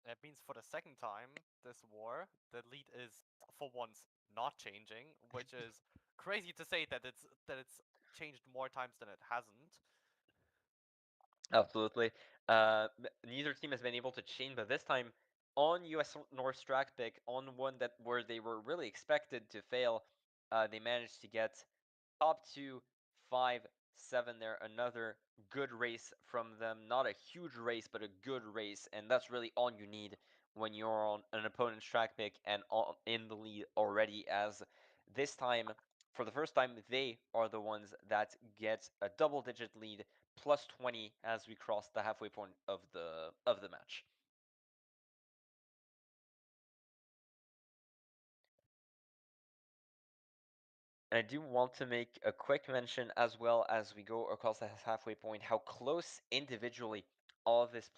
That means for the second time this war, the lead is for once not changing, which is crazy to say that it's changed more times than it hasn't. Absolutely. Neither team has been able to chain, but this time on US North track pick, on one that where they were really expected to fail, they managed to get top two, 5-7 there. Another good race from them. Not a huge race, but a good race, and that's really all you need when you're on an opponent's track pick and in the lead already. As this time, for the first time, they are the ones that get a double-digit lead, plus 20 as we cross the halfway point of the match. And I do want to make a quick mention as well as we go across the halfway point, how close individually all of these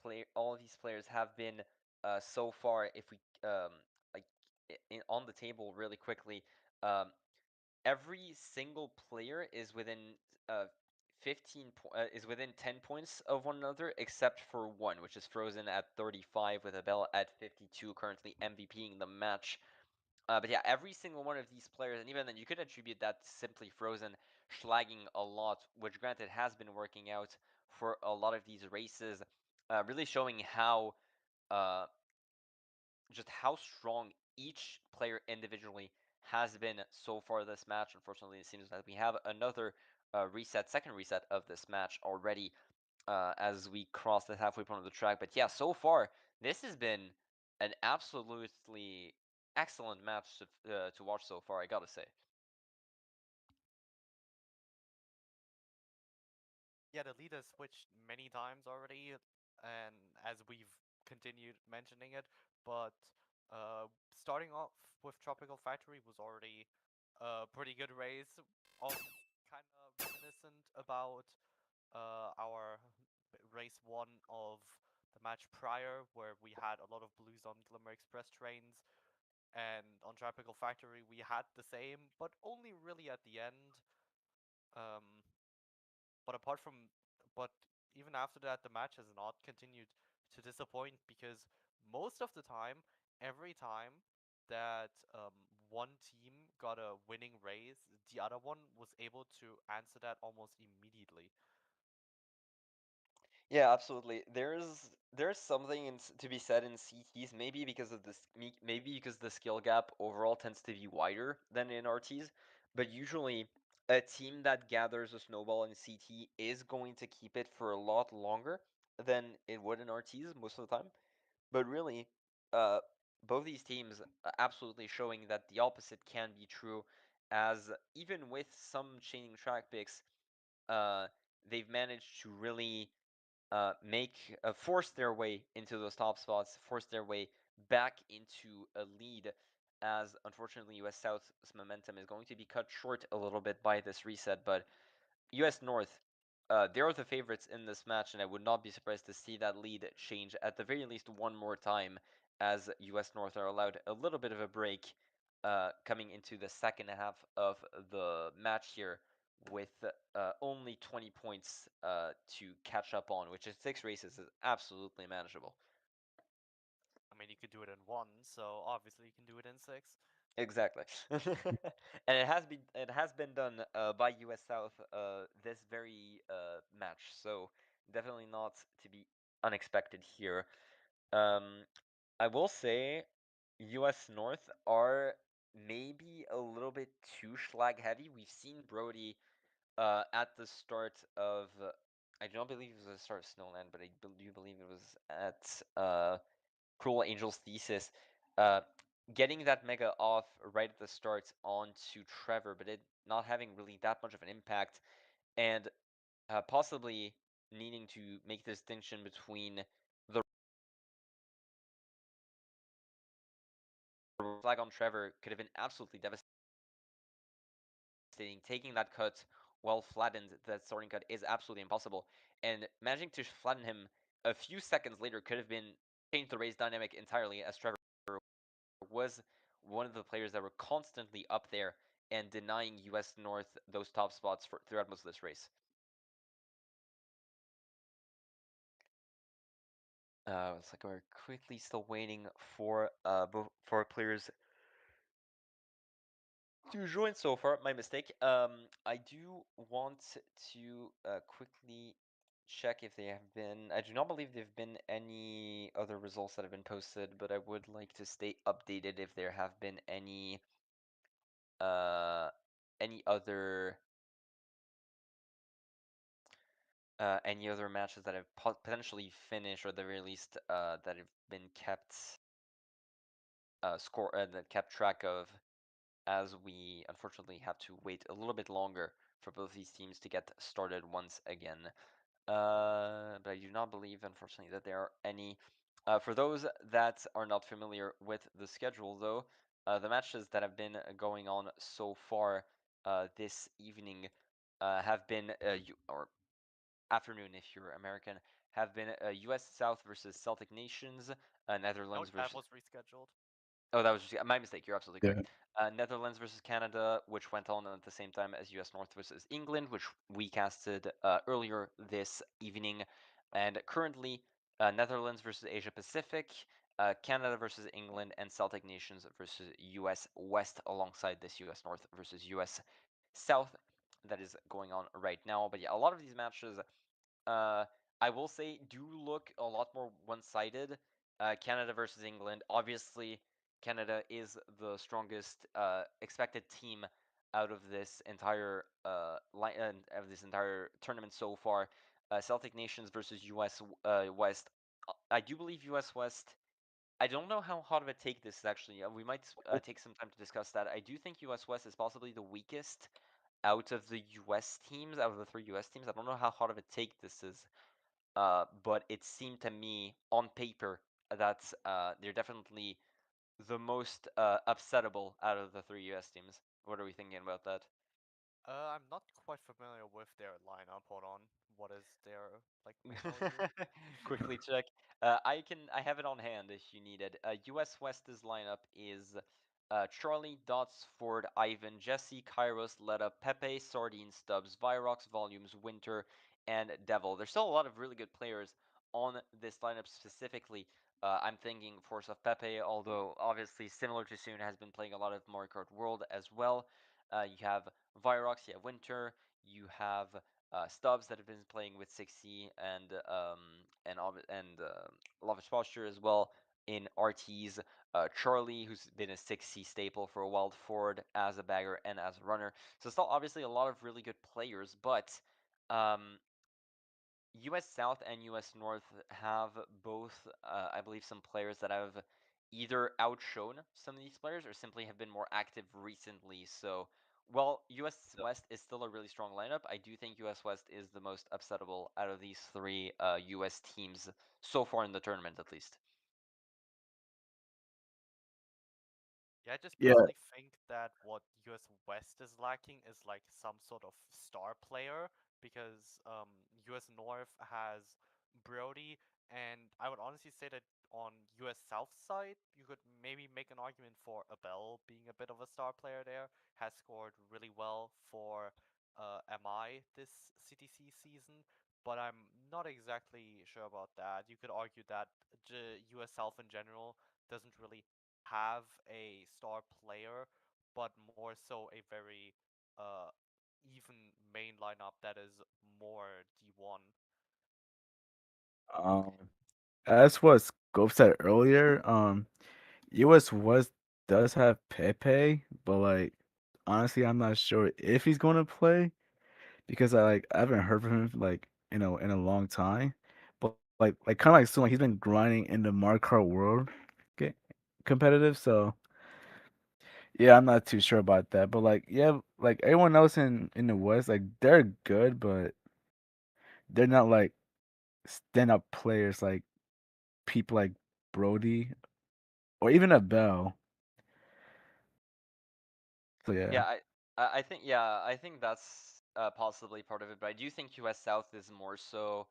players have been so far. If we like on the table really quickly, um, every single player is within 10 points of one another, except for one, which is Frozen at 35 with Abel at 52, currently MVPing the match. But yeah, every single one of these players, and even then, you could attribute that to simply Frozen schlagging a lot, which granted has been working out for a lot of these races, really showing how uh, just how strong each player individually has been so far this match. Unfortunately, it seems that we have another second reset of this match already as we cross the halfway point of the track. But yeah, so far this has been an absolutely excellent match to watch so far. I gotta say. Yeah, the lead has switched many times already, and as we've continued mentioning it, but starting off with Tropical Factory was already a pretty good race, kind of reminiscent about our race one of the match prior, where we had a lot of blues on Glimmer Express trains, and on Tropical Factory we had the same, but only really at the end. Um, but apart from, but even after that, the match has not continued to disappoint because most of the time, every time that one team got a winning race, the other one was able to answer that almost immediately. Yeah, absolutely. There's something to be said in CTs, maybe because of this, maybe because the skill gap overall tends to be wider than in RTs, but usually a team that gathers a snowball in CT is going to keep it for a lot longer than it would in RTs most of the time. But really, uh, both these teams absolutely showing that the opposite can be true, as even with some chaining track picks, uh, they've managed to really force their way into those top spots, force their way back into a lead, as unfortunately US South's momentum is going to be cut short a little bit by this reset. But US North, they are the favorites in this match, and I would not be surprised to see that lead change at the very least one more time, as US North are allowed a little bit of a break coming into the second half of the match here, with only 20 points to catch up on, which in 6 races is absolutely manageable. I mean, you could do it in one, so obviously you can do it in six. Exactly. And it has been done by US South this very match, so definitely not to be unexpected here. Um, I will say US North are maybe a little bit too schlag heavy. We've seen Brody at the start of I don't believe it was the start of Snowland, but I do believe it was at Cruel Angel's Thesis, uh, getting that mega off right at the start onto Trevor, but it not having really that much of an impact, and possibly needing to make the distinction between the flag on Trevor could have been absolutely devastating. Taking that cut well flattened, that starting cut is absolutely impossible, and managing to flatten him a few seconds later could have been changed the race dynamic entirely, as Trevor was one of the players that were constantly up there and denying US North those top spots throughout most of this race. It's like we're quickly still waiting for players to join so far. My mistake. I do want to quickly check if they have been. I do not believe there have been any other results that have been posted, but I would like to stay updated if there have been uh other any other matches that have potentially finished, or at the very least that have been kept that kept track of, as we unfortunately have to wait a little bit longer for both these teams to get started once again. But I do not believe, unfortunately, that there are any. For those that are not familiar with the schedule, though, the matches that have been going on so far this evening have been, or afternoon if you're American, have been U.S. South versus Celtic Nations, No, Netherlands that versus. was rescheduled. Oh, that was just my mistake. You're absolutely Yeah. correct. Netherlands versus Canada, which went on at the same time as U.S. North versus England, which we casted earlier this evening, and currently Netherlands versus Asia Pacific, Canada versus England, and Celtic Nations versus U.S. West, alongside this U.S. North versus U.S. South that is going on right now. But yeah, a lot of these matches uh, I will say do look a lot more one-sided. Canada versus England. Obviously, Canada is the strongest expected team out of this entire of this entire tournament so far. Celtic Nations versus U.S. West. I do believe U.S. West. I don't know how hot of a take this is actually. We might take some time to discuss that. I do think U.S. West is possibly the weakest out of the US teams, out of the three US teams. I don't know how hard of a take this is, but it seemed to me on paper that they're definitely the most upsettable out of the three US teams. What are we thinking about that? I'm not quite familiar with their lineup. Hold on. What is their like main overview? Quickly check. I have it on hand if you need it. US West's lineup is Charlie, Dots, Ford, Ivan, Jesse, Kairos, Letta, Pepe, Sardine, Stubbs, Virox, Volumes, Winter, and Devil. There's still a lot of really good players on this lineup specifically. I'm thinking, of course, of Pepe, although obviously similar to Soon has been playing a lot of Mario Kart World as well. You have Virox, you have Winter, you have Stubbs that have been playing with 6C and Lavish Posture as well in RTs. Charlie, who's been a 6C staple for a while, Ford as a bagger and as a runner. So still obviously a lot of really good players, but um, US South and US North have both, I believe, some players that have either outshone some of these players or simply have been more active recently. So, while US West is still a really strong lineup, I do think US West is the most upsettable out of these three US teams so far in the tournament, at least. Yeah, I just Yeah. personally think that what US West is lacking is like some sort of star player because US North has Brody, and I would honestly say that on US South side, you could maybe make an argument for Abel being a bit of a star player there, has scored really well for MI this CTC season, but I'm not exactly sure about that. You could argue that US South in general doesn't really have a star player, but more so a very uh even main lineup that is more D1. Um, as what Scope said earlier, US West does have Pepe, but like honestly, I'm not sure if he's going to play because I haven't heard from him like in a long time. But like kind of like soon like he's been grinding in the Mario Kart World ga- competitive, so yeah, I'm not too sure about that. But like yeah, like everyone else in the West, like they're good, but they're not like stand up players like people like Brody or even Abel. So yeah. Yeah, I think I think that's possibly part of it, but I do think US South is more so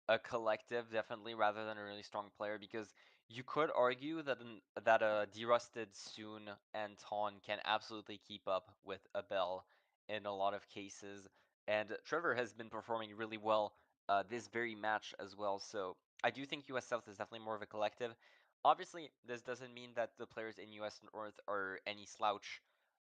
a collective, definitely, rather than a really strong player, because you could argue that that a derusted Soon and Ton can absolutely keep up with Abel in a lot of cases, and Trevor has been performing really well this very match as well. So I do think US South is definitely more of a collective. Obviously, this doesn't mean that the players in US North are any slouch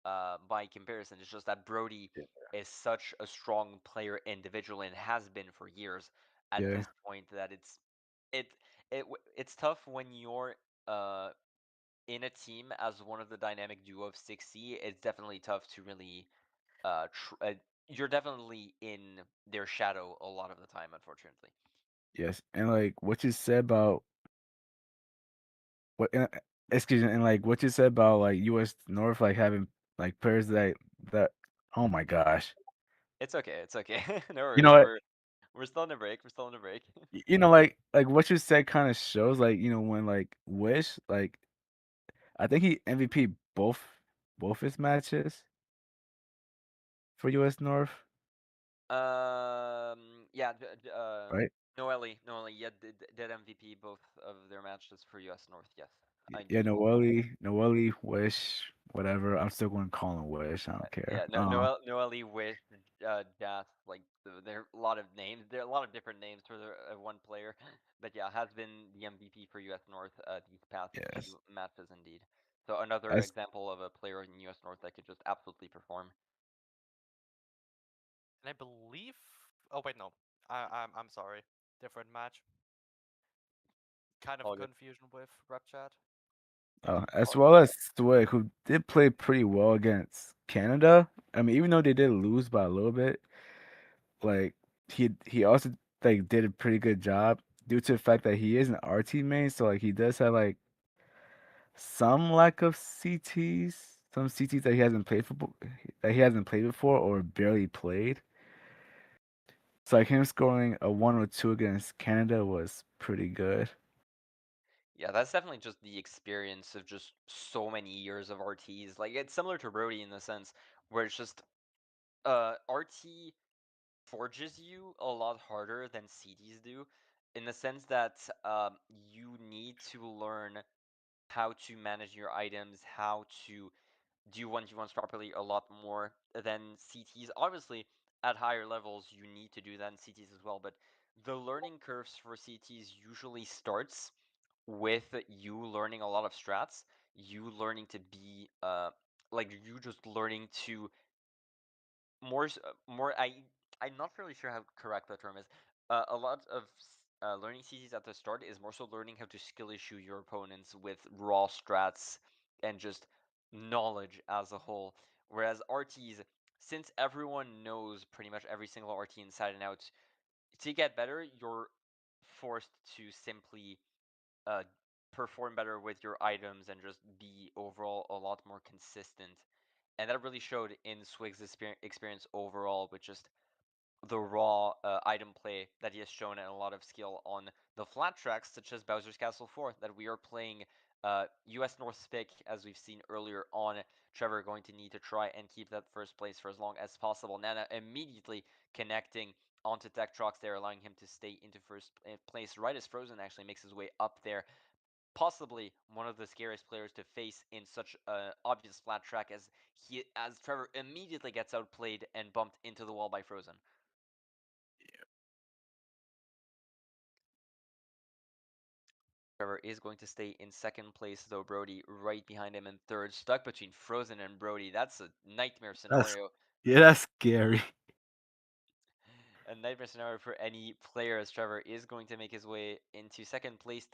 by comparison. It's just that Brody is such a strong player individually and has been for years at Yeah. this point that it it's tough when you're uh in a team as one of the dynamic duo of 6C. It's definitely tough to really you're definitely in their shadow a lot of the time, unfortunately. Yes. And like what you said about what excuse me, and like what you said about like US North like having like players that oh my gosh. It's okay, it's okay. No You know worries. what? We're still in a break. We're still in a break. You know like what you said kind of shows like when like Wish like I think he MVP both his matches for US North, Yeah, right? Noelle, yeah, did MVP both of their matches for US North. Yes, I Yeah, do. Noelle, Wish, whatever. I'm still going to call him Wish. I don't care. Yeah, no, Noelle, Wish, Jas, like there are a lot of names. There are a lot of different names for the one player, but yeah, has been the MVP for US North these past Yes. few matches indeed. So another As example of a player in US North that could just absolutely perform. And I believe oh wait no. I'm sorry. Different match. Kind of All good. confusion with rep chat. as All good. well as Swick, who did play pretty well against Canada. I mean, even though they did lose by a little bit, like he also like did a pretty good job due to the fact that he is an RT main, so like he does have like some lack of CTs. some CTs that he hasn't played that he hasn't played before or barely played. So like him scoring a 102 against Canada was pretty good. Yeah, that's definitely just the experience of just so many years of RTs. Like it's similar to Brody in the sense where it's just RT forges you a lot harder than CTs do, in the sense that you need to learn how to manage your items, how to do one-to-ones properly a lot more than CTs. Obviously, at higher levels, you need to do that in CTs as well, but the learning curves for CTs usually starts with you learning a lot of strats, you learning to be like you just learning to more I'm not really sure how correct that term is. A lot of learning CCs at the start is more so learning how to skill issue your opponents with raw strats and just knowledge as a whole. Whereas RTs, since everyone knows pretty much every single RT inside and out, to get better, you're forced to simply uh, perform better with your items and just be overall a lot more consistent. And that really showed in Swig's experience overall with just the raw item play that he has shown and a lot of skill on the flat tracks, such as Bowser's Castle 4, that we are playing US North Spick, as we've seen earlier on. Trevor going to need to try and keep that first place for as long as possible. Nana immediately connecting onto Tech Trucks there, allowing him to stay into first place right as Frozen actually makes his way up there, possibly one of the scariest players to face in such an obvious flat track as Trevor immediately gets outplayed and bumped into the wall by Frozen. Trevor is going to stay in second place, though Brody right behind him in third, stuck between Frozen and Brody. That's a nightmare That's scenario. yeah, that's scary. A nightmare scenario for any player, as Trevor is going to make his way into second place,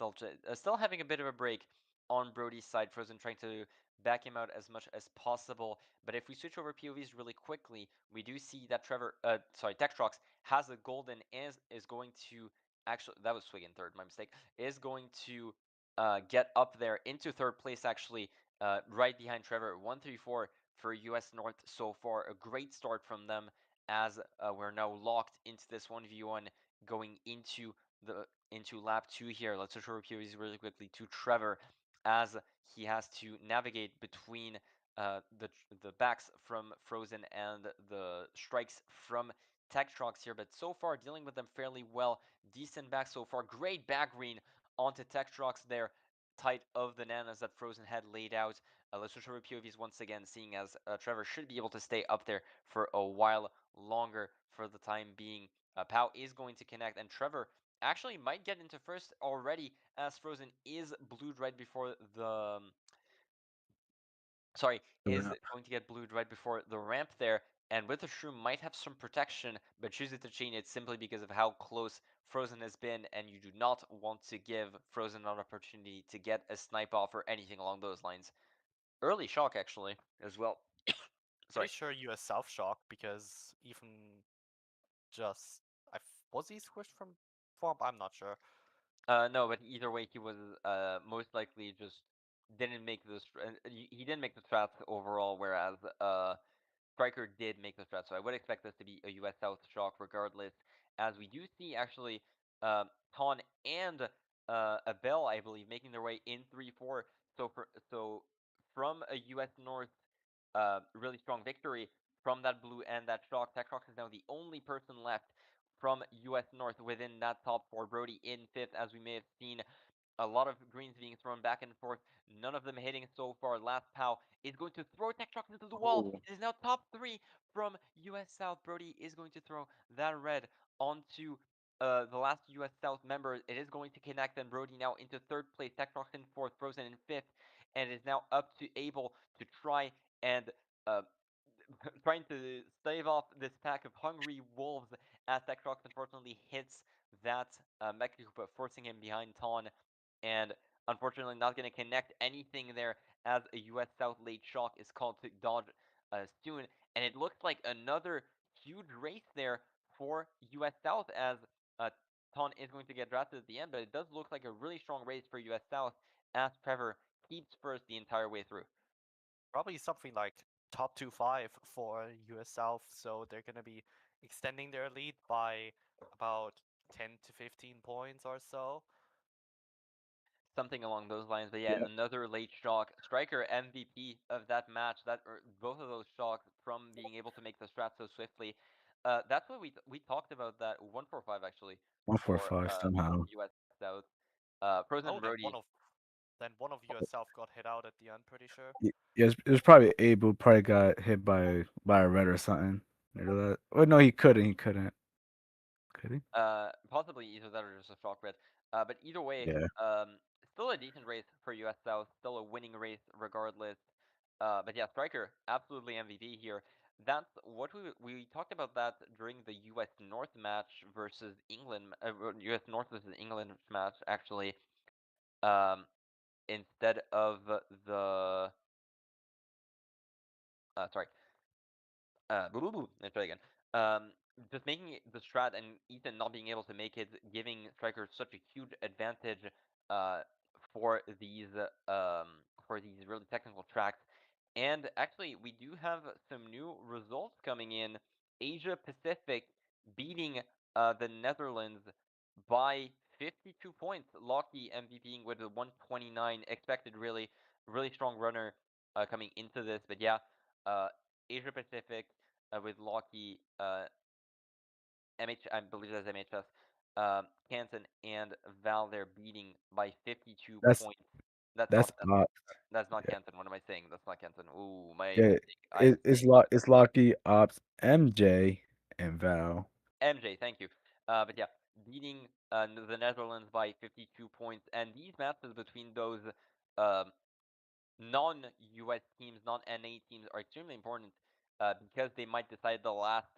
still having a bit of a break on Brody's side. Frozen trying to back him out as much as possible. But if we switch over POVs really quickly, we do see that Textrox has a golden and is going to actually, that was Swig in third, my mistake, is going to get up there into third place actually, right behind Trevor. 134 for US North so far. A great start from them as we're now locked into this 1v1 going into lap 2 here. Let's switch over POVs really quickly to Trevor as he has to navigate between the backs from Frozen and the strikes from Tektrox here, but so far dealing with them fairly well. Decent back so far. Great back green onto Tektrox there, tight of the nanas that Frozen had laid out. Let's switch over POVs once again, seeing as Trevor should be able to stay up there for a while longer for the time being. Pau is going to connect, and Trevor actually might get into first already, as Frozen is blued right before the sorry, is Yeah. going to get blued right before the ramp there, and with the shroom might have some protection, but chooses to chain it simply because of how close Frozen has been, and you do not want to give Frozen an opportunity to get a snipe off or anything along those lines. Early shock, actually, as well. Pretty Sorry. sure US South Shock because even just was he switched from form? I'm not sure. No, but either way, he was most likely just didn't make this. He didn't make the strat overall, whereas Striker did make the strat. So I would expect this to be a US South shock regardless, as we do see actually Ton and Abel, I believe, making their way in 3-4. So from a US North really strong victory from that blue and that shock, Tech Shock is now the only person left from US North within that top four. Brody in fifth, as we may have seen a lot of greens being thrown back and forth, none of them hitting so far. Last Pow is going to throw Tech Truck into the wall. Oh. It is now top three from US South. Brody is going to throw that red onto the last US South member. It is going to connect, and Brody now into third place. Tech Truck in fourth, Frozen in fifth, and it is now up to Abel to try and uh, trying to stave off this pack of hungry wolves as Tekrox unfortunately hits that Mecha Koopa, forcing him behind Ton, and unfortunately not going to connect anything there as a US South late shock is called to dodge soon. And it looks like another huge race there for US South as uh, Ton is going to get drafted at the end, but it does look like a really strong race for US South as Trevor keeps first the entire way through. Probably something like top 2-5 for US South, so they're gonna be extending their lead by about 10 to 15 points or so. Something along those lines. But yeah, Yeah, another late shock. Striker MVP of that match. That or both of those shocks from being able to make the strat so swiftly. That's what we talked about that 145 actually for 145 somehow. US South. Pros and Oh, Brody. then one of US South got hit out at the end, pretty sure. Yeah, it was probably Abel. Probably got hit by a red or something. Or that. Oh no, he couldn't. He couldn't. Could he? Possibly either that or just a shock red. But either way, Yeah. still a decent race for US South. Still a winning race regardless. But yeah, Striker absolutely MVP here. That's what we talked about that during the US North match versus England, US North versus England match actually. Um, instead of the sorry, let's try again. Um, just making the strat and Ethan not being able to make it, giving strikers such a huge advantage uh, for these for these really technical tracks. And actually, we do have some new results coming in. Asia Pacific beating the Netherlands by 52 points. Locky MVPing with a 129 expected, really strong runner coming into this. But yeah, uh, Asia Pacific with Locky, I believe that's MHS, Canton, and Val there beating by 52 That's points. That's that's not that's not odd. that's not Yeah. Canton. What am I saying? That's not Canton. Ooh, my Yeah. mistake. I am saying It's Locky, Ops, MJ, and Val. MJ. Thank you. But yeah, beating the Netherlands by 52 points, and these matches between those um, non-US teams, non-NA teams are extremely important because they might decide the last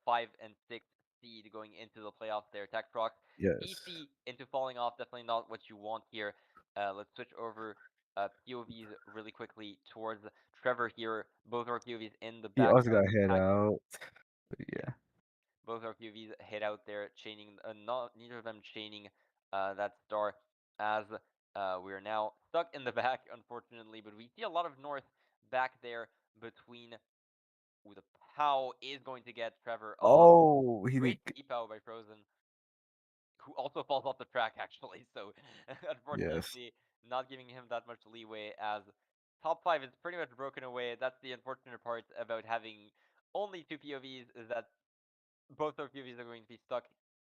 5 and 6 seed going into the playoffs there. Tech Prox, Yes. TC into falling off, definitely not what you want here. Let's switch over POVs really quickly towards Trevor here. Both our POVs in the He back also of got the hit pack. out. But Yeah, yeah. both our POVs hit out there, chaining, not neither of them chaining that star as we are now stuck in the back, unfortunately. But we see a lot of north back there between. Ooh, the POW is going to get Trevor. Oh, Oh, he did. great T-POW by Frozen, who also falls off the track actually. So Yes. unfortunately, not giving him that much leeway as top five is pretty much broken away. That's the unfortunate part about having only two POVs is that both of QBs are going to be stuck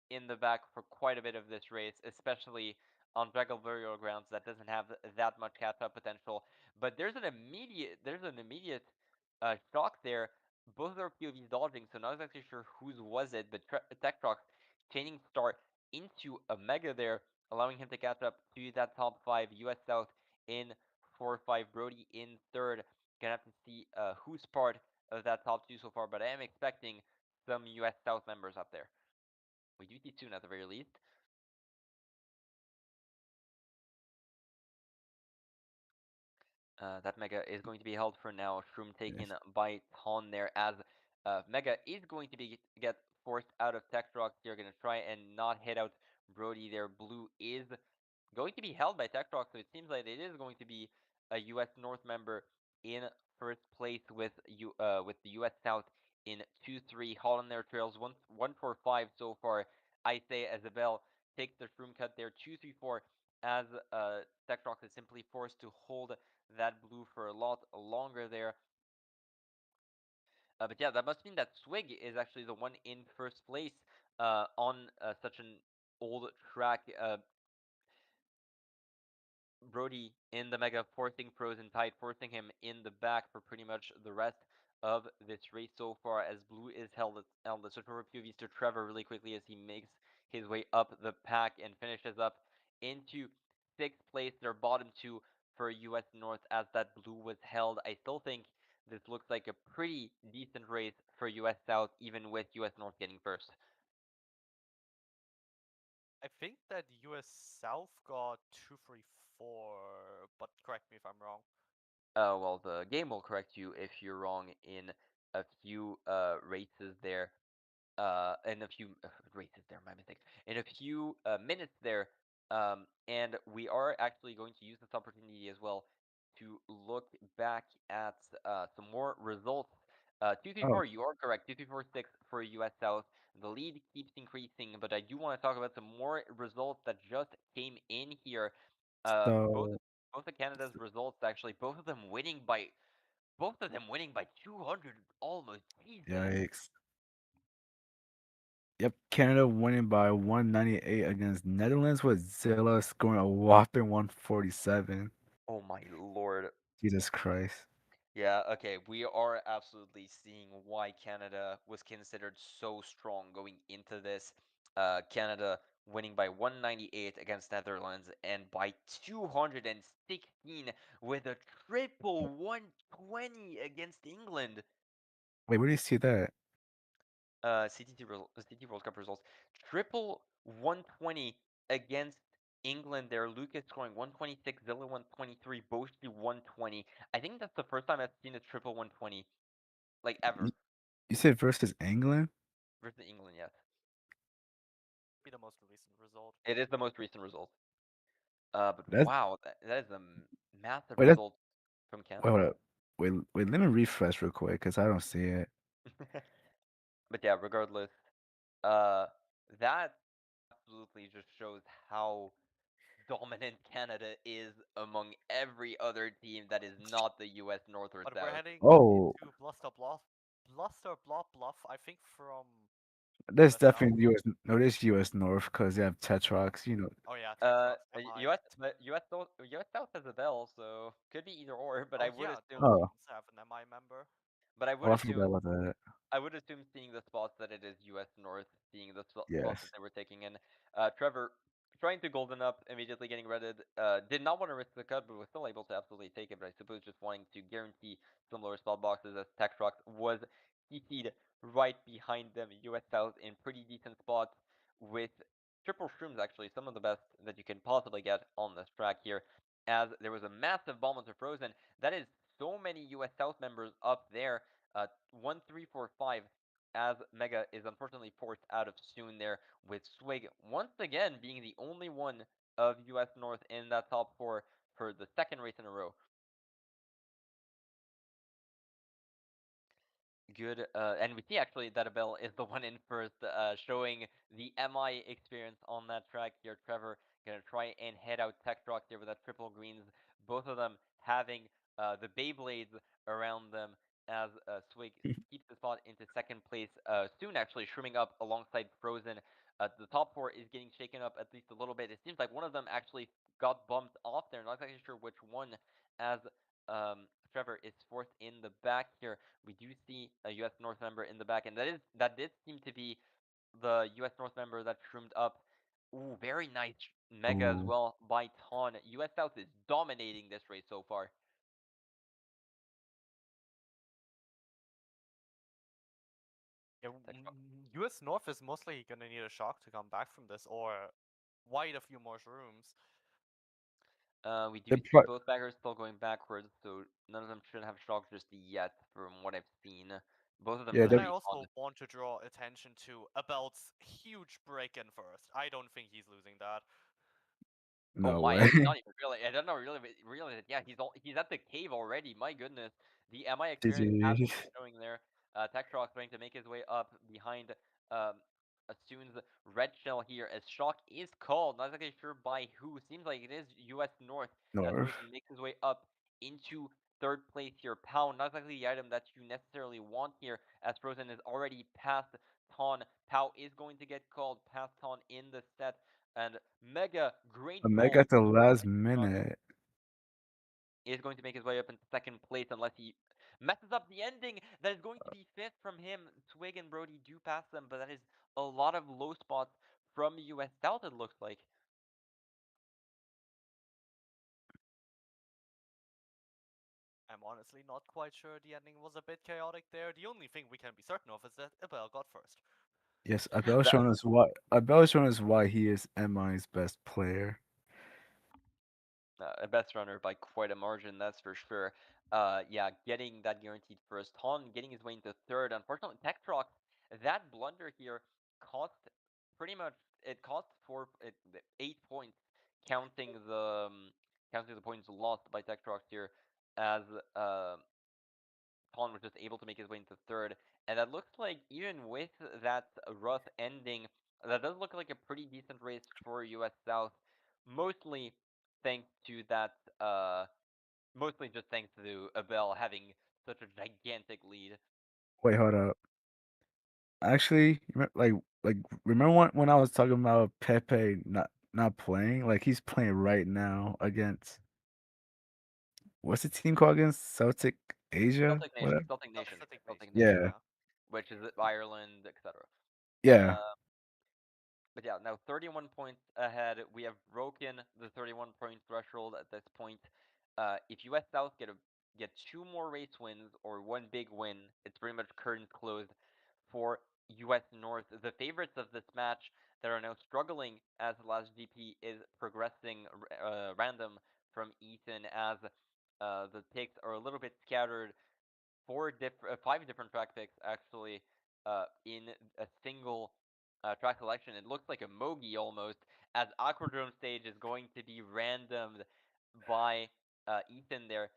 in the back for quite a bit of this race, especially on Dragon burial grounds that doesn't have that much catch-up potential. But there's an immediate shock there. Both of our POVs dodging, so not exactly sure whose was it, but Tech Truck chaining Star into a Mega there, allowing him to catch up to that top five. US South in 4-5, Brody in third. Gonna have to see who's part of that top two so far, but I am expecting some US South members up there. We do see soon at the very least. That Mega is going to be held for now. Shroom taken Yes. by Ton there as Mega is going to be get forced out of Tech Rocks. They're going to try and not hit out Brody there. Blue is going to be held by Tech Rock, so it seems like it is going to be a US North member in first place with the US South in 2-3. Holland there trails 1-4-5 so far. I say Isabel takes the shroom cut there 2-3-4 as Tech Rock is simply forced to hold that blue for a lot longer there. But yeah, that must mean that Swig is actually the one in first place on such an old track. Brody in the Mega, forcing Frozen Tide, forcing him in the back for pretty much the rest of this race so far, as Blue is held at the switch over POVs to Trevor really quickly as he makes his way up the pack and finishes up into sixth place, their bottom two for US North as that Blue was held. I still think this looks like a pretty decent race for US South, even with US North getting first. I think that US South got 2-3-4, but correct me if I'm wrong. Well, the game will correct you if you're wrong in a few races there. In a few races there, my mistake. In a few minutes there, and we are actually going to use this opportunity as well to look back at some more results. 234, Oh, you are correct. 2,346 for US South. The lead keeps increasing, but I do want to talk about some more results that just came in here. Both so both of Canada's results actually, both of them winning by 200 almost. Jesus. yikes. Yep, Canada winning by 198 against Netherlands with Zilla scoring a whopping 147. Oh my lord. Jesus Christ. Yeah, okay, we are absolutely seeing why Canada was considered so strong going into this. Canada winning by 198 against Netherlands and by 216 with a triple 120 against England. Wait, where do you see that? CTT World Cup results. Triple 120 against England there. Lucas scoring 126, Zilla 123, Boshi 120. I think that's the first time I've seen a triple 120, like You, ever, you said versus England? versus England, yes. Be the most recent result. It is the most recent result. But That's wow, that is a massive wait, that's result from wait, hold Canada. up. Wait, let me refresh real quick because I don't see it. But yeah, regardless, uh, that absolutely just shows how dominant Canada is among every other team that is not the US North or But we're South. heading Oh, into Bluff, I think from there's US South. definitely US. No, there's US North because they have Tetrox. You know. Oh yeah, Tetrox, MI. US South has a bell, so could be either or. But Oh I would yeah, the assume, Oh, Queens have an MI member. but I oh, would I forgot assume about that. I would assume seeing the spots that it is US North, seeing the spots that Yes. they were taking in. Trevor trying to golden up, immediately getting redded. Did not want to risk the cut, but was still able to absolutely take it. But I suppose just wanting to guarantee some lower spot boxes as Techrox was CC'd right behind them. US South in pretty decent spots with triple shrooms, actually, some of the best that you can possibly get on this track here. As there was a massive bomb onto Frozen. That is so many US South members up there. 1-3-4-5 as Mega is unfortunately forced out of soon there with Swig once again being the only one of US North in that top four for the second race in a row. Good, and we see actually that Abel is the one in first, showing the MI experience on that track here. Trevor gonna try and head out Tech Rock here with that triple greens, both of them having the Beyblades around them as Swig keeps the spot into second place. Soon actually shrimming up alongside Frozen. The top four is getting shaken up at least a little bit. It seems like one of them actually got bumped off there. Not exactly sure which one, as Trevor is fourth in the back here. We do see a US North member in the back, and that did seem to be the US North member that shroomed up. Ooh, very nice Mega as Ooh. well by Ton. US South is dominating this race so far. Yeah, US North is mostly gonna need a shock to come back from this, or wide a few more rooms. We do They see pro- both baggers still going backwards, so none of them should have shock just yet, from what I've seen. Both of them yeah, should And they're I be on. also want to draw attention to Abel's huge break in first. I don't think he's losing that. Oh no my, way. I did not even realize. I did not really realize that. Yeah, he's at the cave already. My goodness, the MI experience GG. absolutely showing there. Tech Shock trying to make his way up behind um Assun's red shell here as Shock is called. Not exactly sure by who. Seems like it is US North as North. Frozen makes his way up into third place here. Pound, not exactly the item that you necessarily want here, as Frozen is already past Ton. Pow is going to get called past Ton in the set. And Mega, great Omega pull at the from last Techrox, minute. is going to make his way up into second place unless he messes up the ending. That is going to be fifth from him. Swig and Brody do pass them, but that is a lot of low spots from US South, it looks like. I'm honestly not quite sure the ending was a bit chaotic there. The only thing we can be certain of is that Abel got first. Yes, Abel That, showing us why. Abel showing us why he is MI's best player. a best runner by quite a margin, that's for sure. Yeah, getting that guaranteed first. Han getting his way into third. Unfortunately, Tektrox, that blunder here cost pretty much. It cost 8 points, counting the points lost by Tektrox here. as Colin was just able to make his way into third. And that looks like, even with that rough ending, that does look like a pretty decent race for US South. Mostly thanks to that, mostly just thanks to Abel having such a gigantic lead. Wait, hold up. Actually, like remember when I was talking about Pepe not playing? Like he's playing right now against what's the team called against Celtic Asia? Celtic Nation, Whatever. Celtic Nation, Celtic Celtic Nation, Nation, Yeah, yeah. which is Ireland, etc. yeah. But yeah, now 31 points ahead. We have broken the 31-point threshold at this point. If US South get two more race wins or one big win, it's pretty much curtains closed for US North. The favorites of this match that are now struggling as the last GP is progressing random from Ethan, as the picks are a little bit scattered, five different track picks actually in a single track selection. It looks like a Mogi almost, as Aquadrome stage is going to be randomed by Ethan there,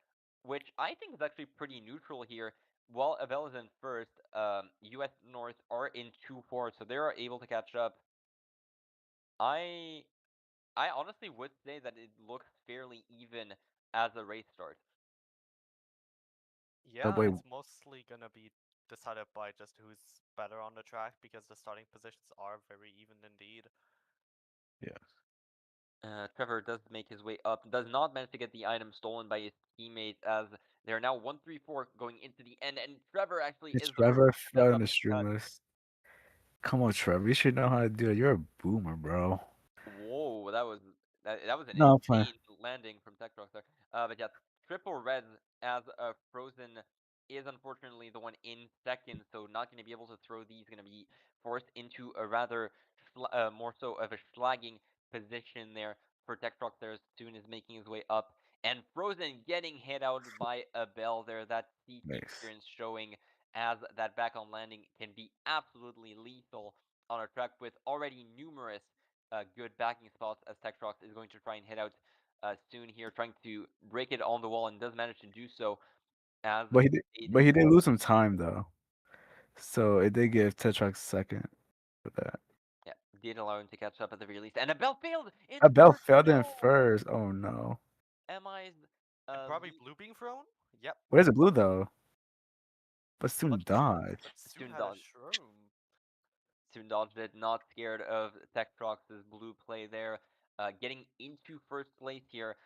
which I think is actually pretty neutral here. While Abel is in first, US North are in 2-4, so they are able to catch up. I I honestly would say that it looks fairly even as the race starts. But Yeah, wait, it's mostly gonna be decided by just who's better on the track because the starting positions are very even indeed. yeah. Trevor does make his way up, does not manage to get the item stolen by his teammates, as they're now 1-3-4 going into the end, and Trevor actually It's is the first Trevor one to catch fell in up the and cut. streamless. Come on, Trevor. You should know how to do it. You're a boomer, bro. Whoa, that was an No, I'm fine. insane landing from Tektrox there. But yeah, triple red, as Frozen is unfortunately the one in second, so not going to be able to throw these. Going to be forced into a rather more so of a slagging position there for Tektrox there, as soon as making his way up. And Frozen getting hit out by a bell there. That CT Nice. experience showing, as that back on landing can be absolutely lethal on a track with already numerous good backing spots, as Tektrox is going to try and hit out soon here, trying to break it on the wall, and does manage to do so, as But he did. it, But he did lose some time though, so it did give Tetrax second for that. yeah, did allow him to catch up at the very least. And a bell failed in Abel first. failed in No, first. Oh no. MI's And probably lead. blue being thrown? Yep. Where's the blue though? But soon But dodge. but Soon Soon had a dodged. shroom. Soon dodged it. Not scared of Tektrox's blue play there. Getting into first place here,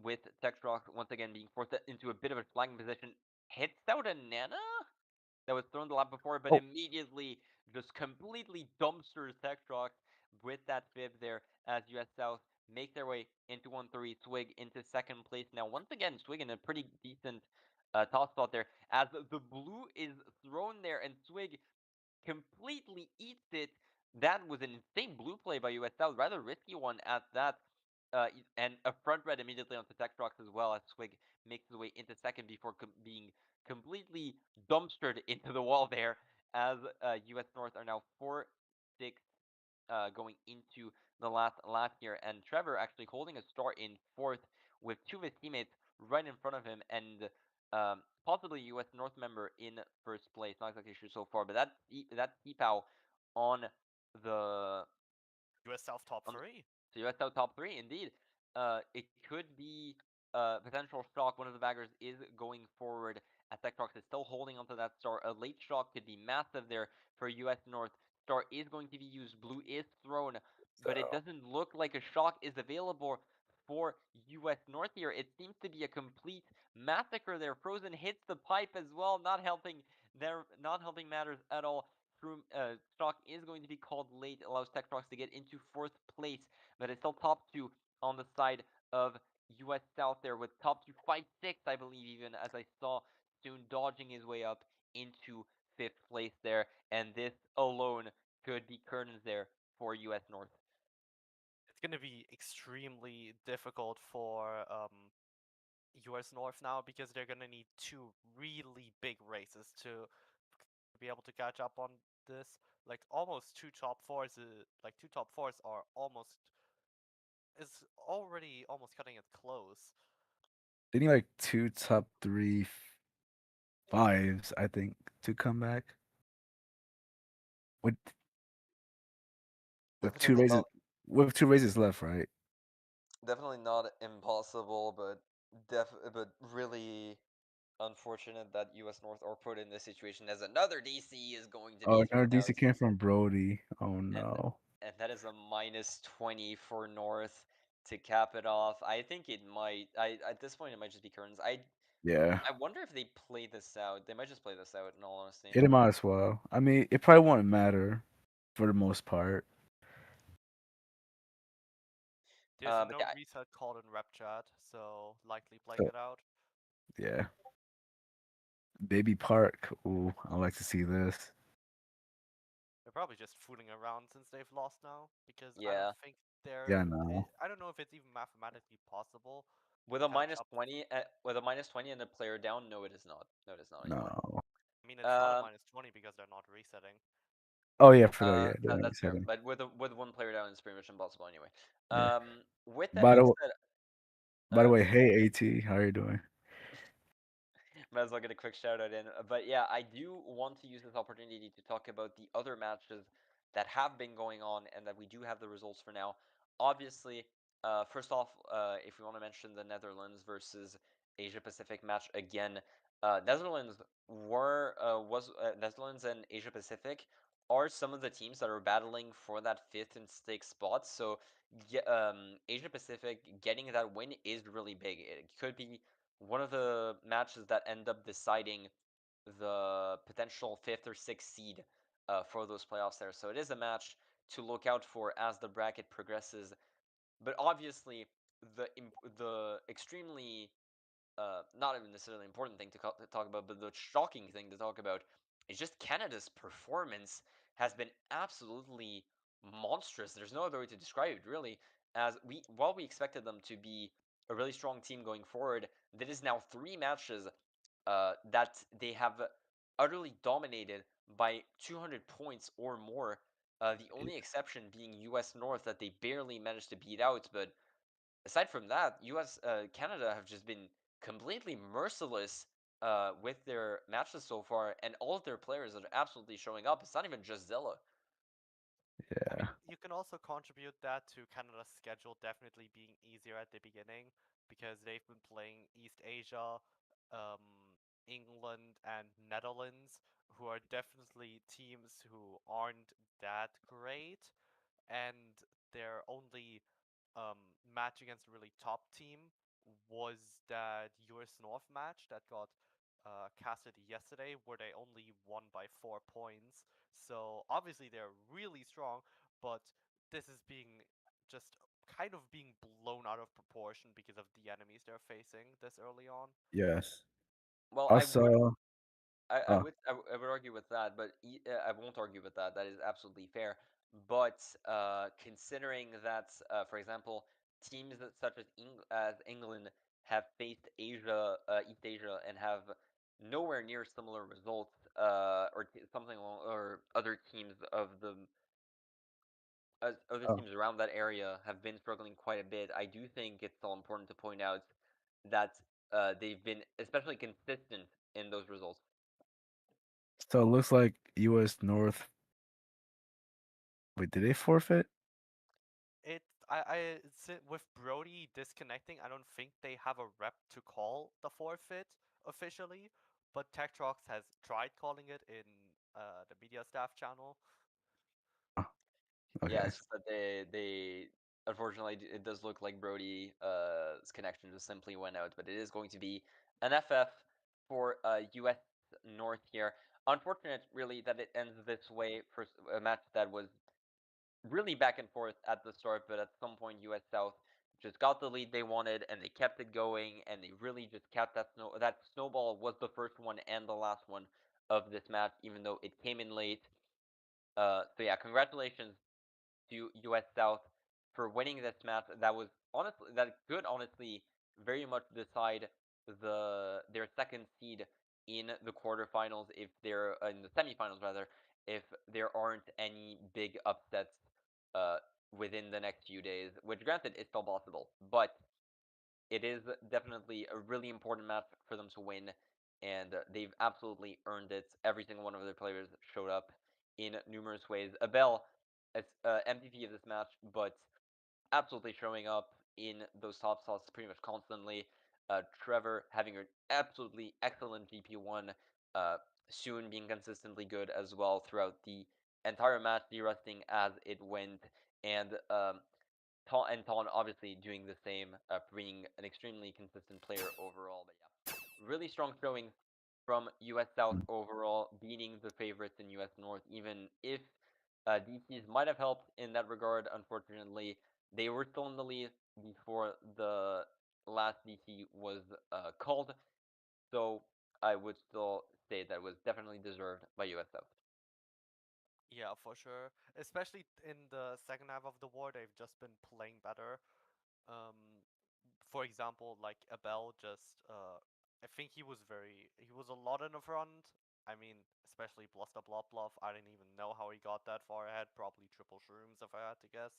with Tektrox once again being forced into a bit of a flagging position. Hits out a Nana that was thrown the lap before, but Oh, immediately just completely dumpsters Tektrox with that fib there, as US South make their way into 1-3. Swig into second place. Now, once again, Swig in a pretty decent top spot there, as the blue is thrown there, and Swig completely eats it. That was an insane blue play by US South, rather risky one at that. And a front red immediately onto Tektrox as well, as Swig makes his way into second before being completely dumpstered into the wall there, as US North are now 4-6 going into the last lap here. And Trevor actually holding a start in fourth, with two of his teammates right in front of him, and possibly US North member in first place. Not exactly sure so far, but that T-Pow on the US South top on 3. so US South top three, indeed. It could be potential shock. One of the baggers is going forward, as Tektrox is still holding onto that star. A late shock could be massive there for US North. Star is going to be used. Blue is thrown, but it doesn't look like a shock is available for US North here. It seems to be a complete massacre there. Frozen hits the pipe as well, not helping matters at all. Shock is going to be called late, allows Tektrox to get into fourth place, but it's still top two on the side of US South there, with top two 5-6, I believe, even, as I saw Soon dodging his way up into fifth place there, and this alone could be curtains there for US North. It's gonna be extremely difficult for US North now because they're gonna need two really big races to be able to catch up on this. Like almost two top fours, like two top fours are almost is already almost cutting it close. they need like two top three fives, I think, to come back with with two Definitely races not. with 2 races left, right? Definitely not impossible, but really unfortunate that U.S. North are put in this situation as another DC is going to be Oh, thrown another DC out, came from Brody. Oh and no. and that is a -20 for North to cap it off. I think it might. I At this point it might just be curtains. Yeah, I wonder if they play this out. They might just play this out. In all honesty. it might as well. I mean, it probably won't matter for the most part. There's But no yeah, reset called in rep chat, so likely playing So it out. yeah, Baby Park. Ooh, I like to see this. They're probably just fooling around since they've lost now, because I don't yeah. think they're. Yeah, no, I don't know if it's even mathematically possible With to a catch minus up. 20, with a -20 and a player down, no, it is not. No, it is not anymore. no. I mean, it's not a Um, -20 because they're not resetting. Oh yeah, for the yeah, they're not that's fair. resetting. But with one player down, it's pretty much impossible anyway. Yeah. With that By the being w- said, by the way, sorry. hey AT, how are you doing? Might as well get a quick shout out in. But yeah, I do want to use this opportunity to talk about the other matches that have been going on and that we do have the results for now. Obviously, first off, if we want to mention the Netherlands versus Asia Pacific match again, Netherlands and Asia Pacific are some of the teams that are battling for that fifth and sixth spot. So, Asia Pacific getting that win is really big. It could be one of the matches that end up deciding the potential fifth or sixth seed for those playoffs there. So it is a match to look out for as the bracket progresses. But obviously, the extremely not even necessarily important thing to talk about, but the shocking thing to talk about is just Canada's performance has been absolutely monstrous. There's no other way to describe it, really. As while we expected them to be a really strong team going forward, that is now 3 matches that they have utterly dominated by 200 points or more. The only exception being U.S. North that they barely managed to beat out, but aside from that, Canada have just been completely merciless with their matches so far, and all of their players are absolutely showing up. It's not even just Zilla. I mean, Yeah, you can also contribute that to Canada's schedule definitely being easier at the beginning because they've been playing East Asia, England, and Netherlands, who are definitely teams who aren't that great, and their only match against a really top team was that US North match that got casted yesterday, where they only won by 4 points. So obviously they're really strong, but this is being just kind of being blown out of proportion because of the enemies they're facing this early on. yes. Well, Also, oh, I would argue with that, but I won't argue with that. That is absolutely fair. But considering that, for example, teams such as England have faced East Asia, and have nowhere near similar results, something along, or other oh. teams around that area have been struggling quite a bit. I do think it's still important to point out that they've been especially consistent in those results. So it looks like U.S. North. Wait, did they forfeit? With Brody disconnecting, I don't think they have a rep to call the forfeit officially, but Tektrox has tried calling it in the media staff channel. Oh, Yeah, okay. it's just that they unfortunately it does look like Brody's connection just simply went out, but it is going to be an FF for US North here. Unfortunate, really, that it ends this way for a match that was really back and forth at the start, but at some point US South just got the lead they wanted and they kept it going and they really just kept that snowball was the first one and the last one of this match, even though it came in late. So yeah, congratulations to US South for winning this match. That could honestly very much decide their second seed in the quarterfinals, if they're in the semifinals rather, if there aren't any big upsets uh within the next few days, which granted is still possible. But it is definitely a really important match for them to win, and they've absolutely earned it. Every single one of their players showed up in numerous ways. Abel, as MVP of this match, but absolutely showing up in those top slots pretty much constantly. Trevor having an absolutely excellent GP1, uh, soon being consistently good as well throughout the entire match, de-rusting as it went, and Ton obviously doing the same, being an extremely consistent player overall. But yeah, really strong showing from US South overall, beating the favorites in US North, even if DCs might have helped in that regard. Unfortunately, they were still in the lead before the last DC was called, so I would still say that it was definitely deserved by US South. Yeah, for sure. Especially in the second half of the war, they've just been playing better. Um, for example, like Abel just I think he was a lot in the front. I mean, especially Bluster Blob. I didn't even know how he got that far ahead. Probably triple shrooms if I had to guess.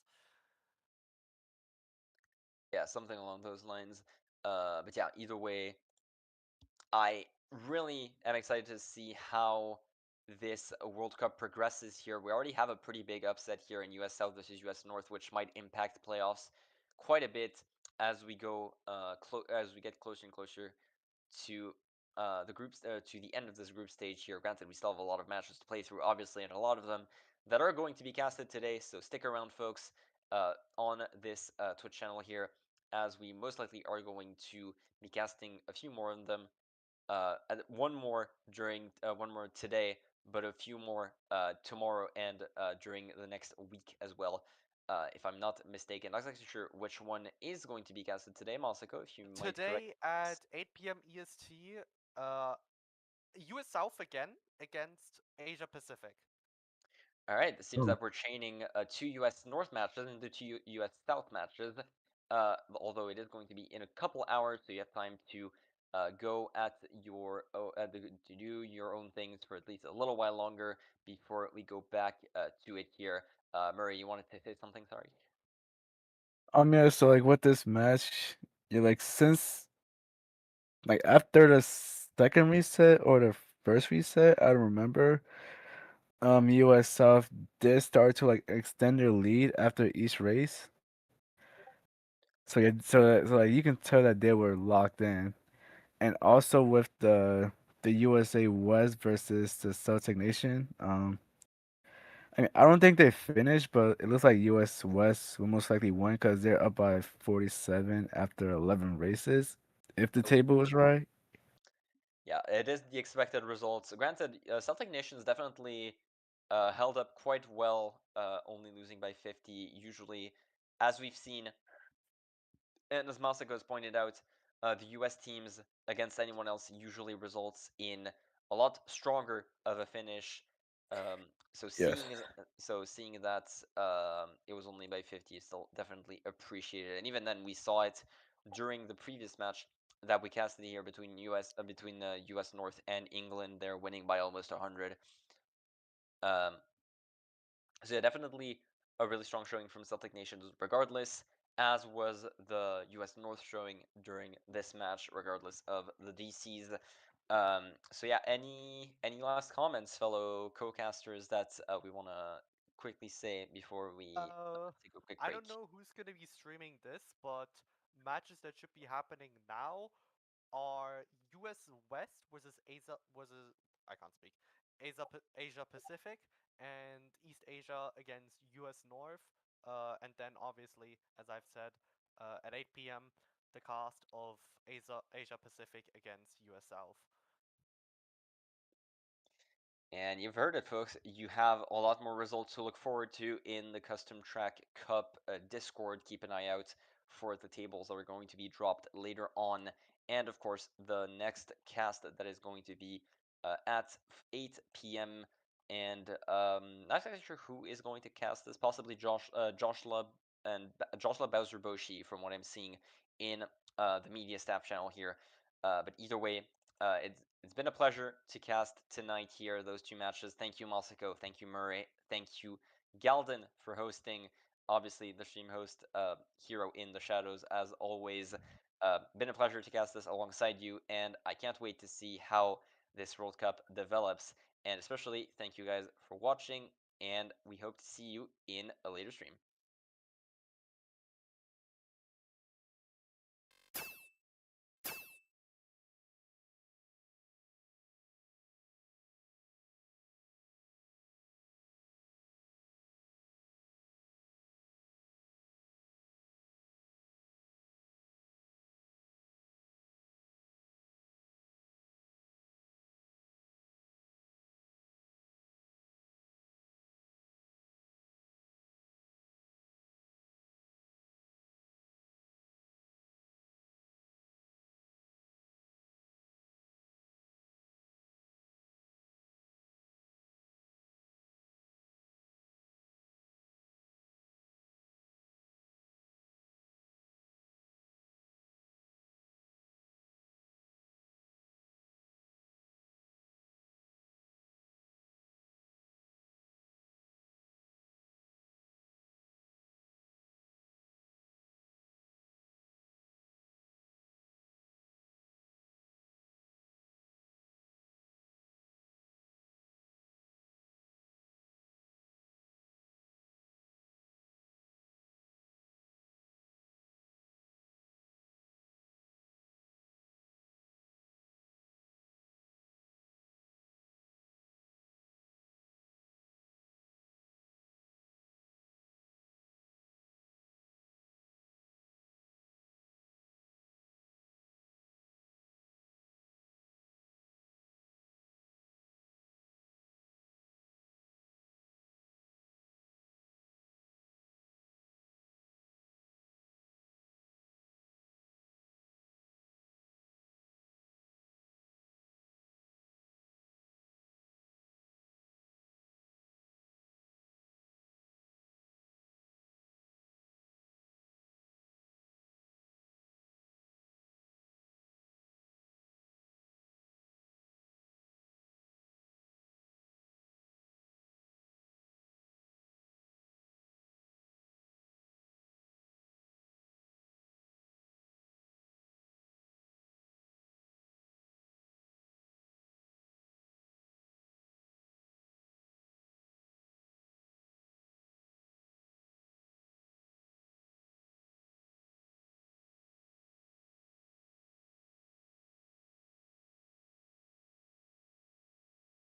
Yeah, something along those lines. But yeah, either way, I really am excited to see how this World Cup progresses here. We already have a pretty big upset here in US South versus US North, which might impact playoffs quite a bit as we go as we get closer and closer to the groups to the end of this group stage here. Granted, we still have a lot of matches to play through, obviously, and a lot of them that are going to be casted today. So stick around, folks, on this Twitch channel here, as we most likely are going to be casting a few more of them. One more today, but a few more tomorrow and during the next week as well. If I'm not mistaken, not exactly sure which one is going to be casted today, Masako, if you might correct. Today at 8 p.m. EST, uh, US South again against Asia Pacific. All right, it seems Oh, that we're chaining two U.S. North matches into two U.S. South matches. Although it is going to be in a couple hours, so you have time to go at to do your own things for at least a little while longer before we go back to it here. Murray, you wanted to say something? Sorry. yeah, so like with this match, you're like since like after the second reset or the first reset, I don't remember. US South did start to like extend their lead after each race. So yeah, so like you can tell that they were locked in. And also with the USA West versus the Celtic Nation, I mean, I don't think they finished, but it looks like US West will most likely win because they're up by 47 after 11 races, if the Oh, table was right. yeah, it is the expected results. Granted, Celtic Nations definitely held up quite well, only losing by 50. Usually, as we've seen, and as Masako has pointed out, the US teams against anyone else usually results in a lot stronger of a finish. Um, so Yes. seeing seeing that it was only by 50 is still definitely appreciated. And even then, we saw it during the previous match that we casted here between US North and England. They're winning by almost 100. Um, so yeah, definitely a really strong showing from Celtic Nations regardless, as was the US North showing during this match, regardless of the DCs. So yeah, any last comments, fellow co-casters, that we want to quickly say before we Uh, take a quick I don't break? know who's gonna be streaming this, but matches that should be happening now are US West versus I can't speak Asia Pacific and East Asia against US North. And then obviously, as I've said, at 8 p.m. the cast of Asia Pacific against US South. And you've heard it, folks. You have a lot more results to look forward to in the Custom Track Cup Discord. Keep an eye out for the tables that are going to be dropped later on. And of course, the next cast that is going to be at 8 p.m. And not exactly sure who is going to cast this. Possibly Joshua Joshua Bowser Boshi, from what I'm seeing in the media staff channel here. But either way, it's been a pleasure to cast tonight here, those two matches. Thank you, Masako. Thank you, Murray. Thank you, Galden, for hosting. Obviously, the stream host, hero in the shadows, as always. Been a pleasure to cast this alongside you, and I can't wait to see how this World Cup develops. And especially, thank you guys for watching, and we hope to see you in a later stream.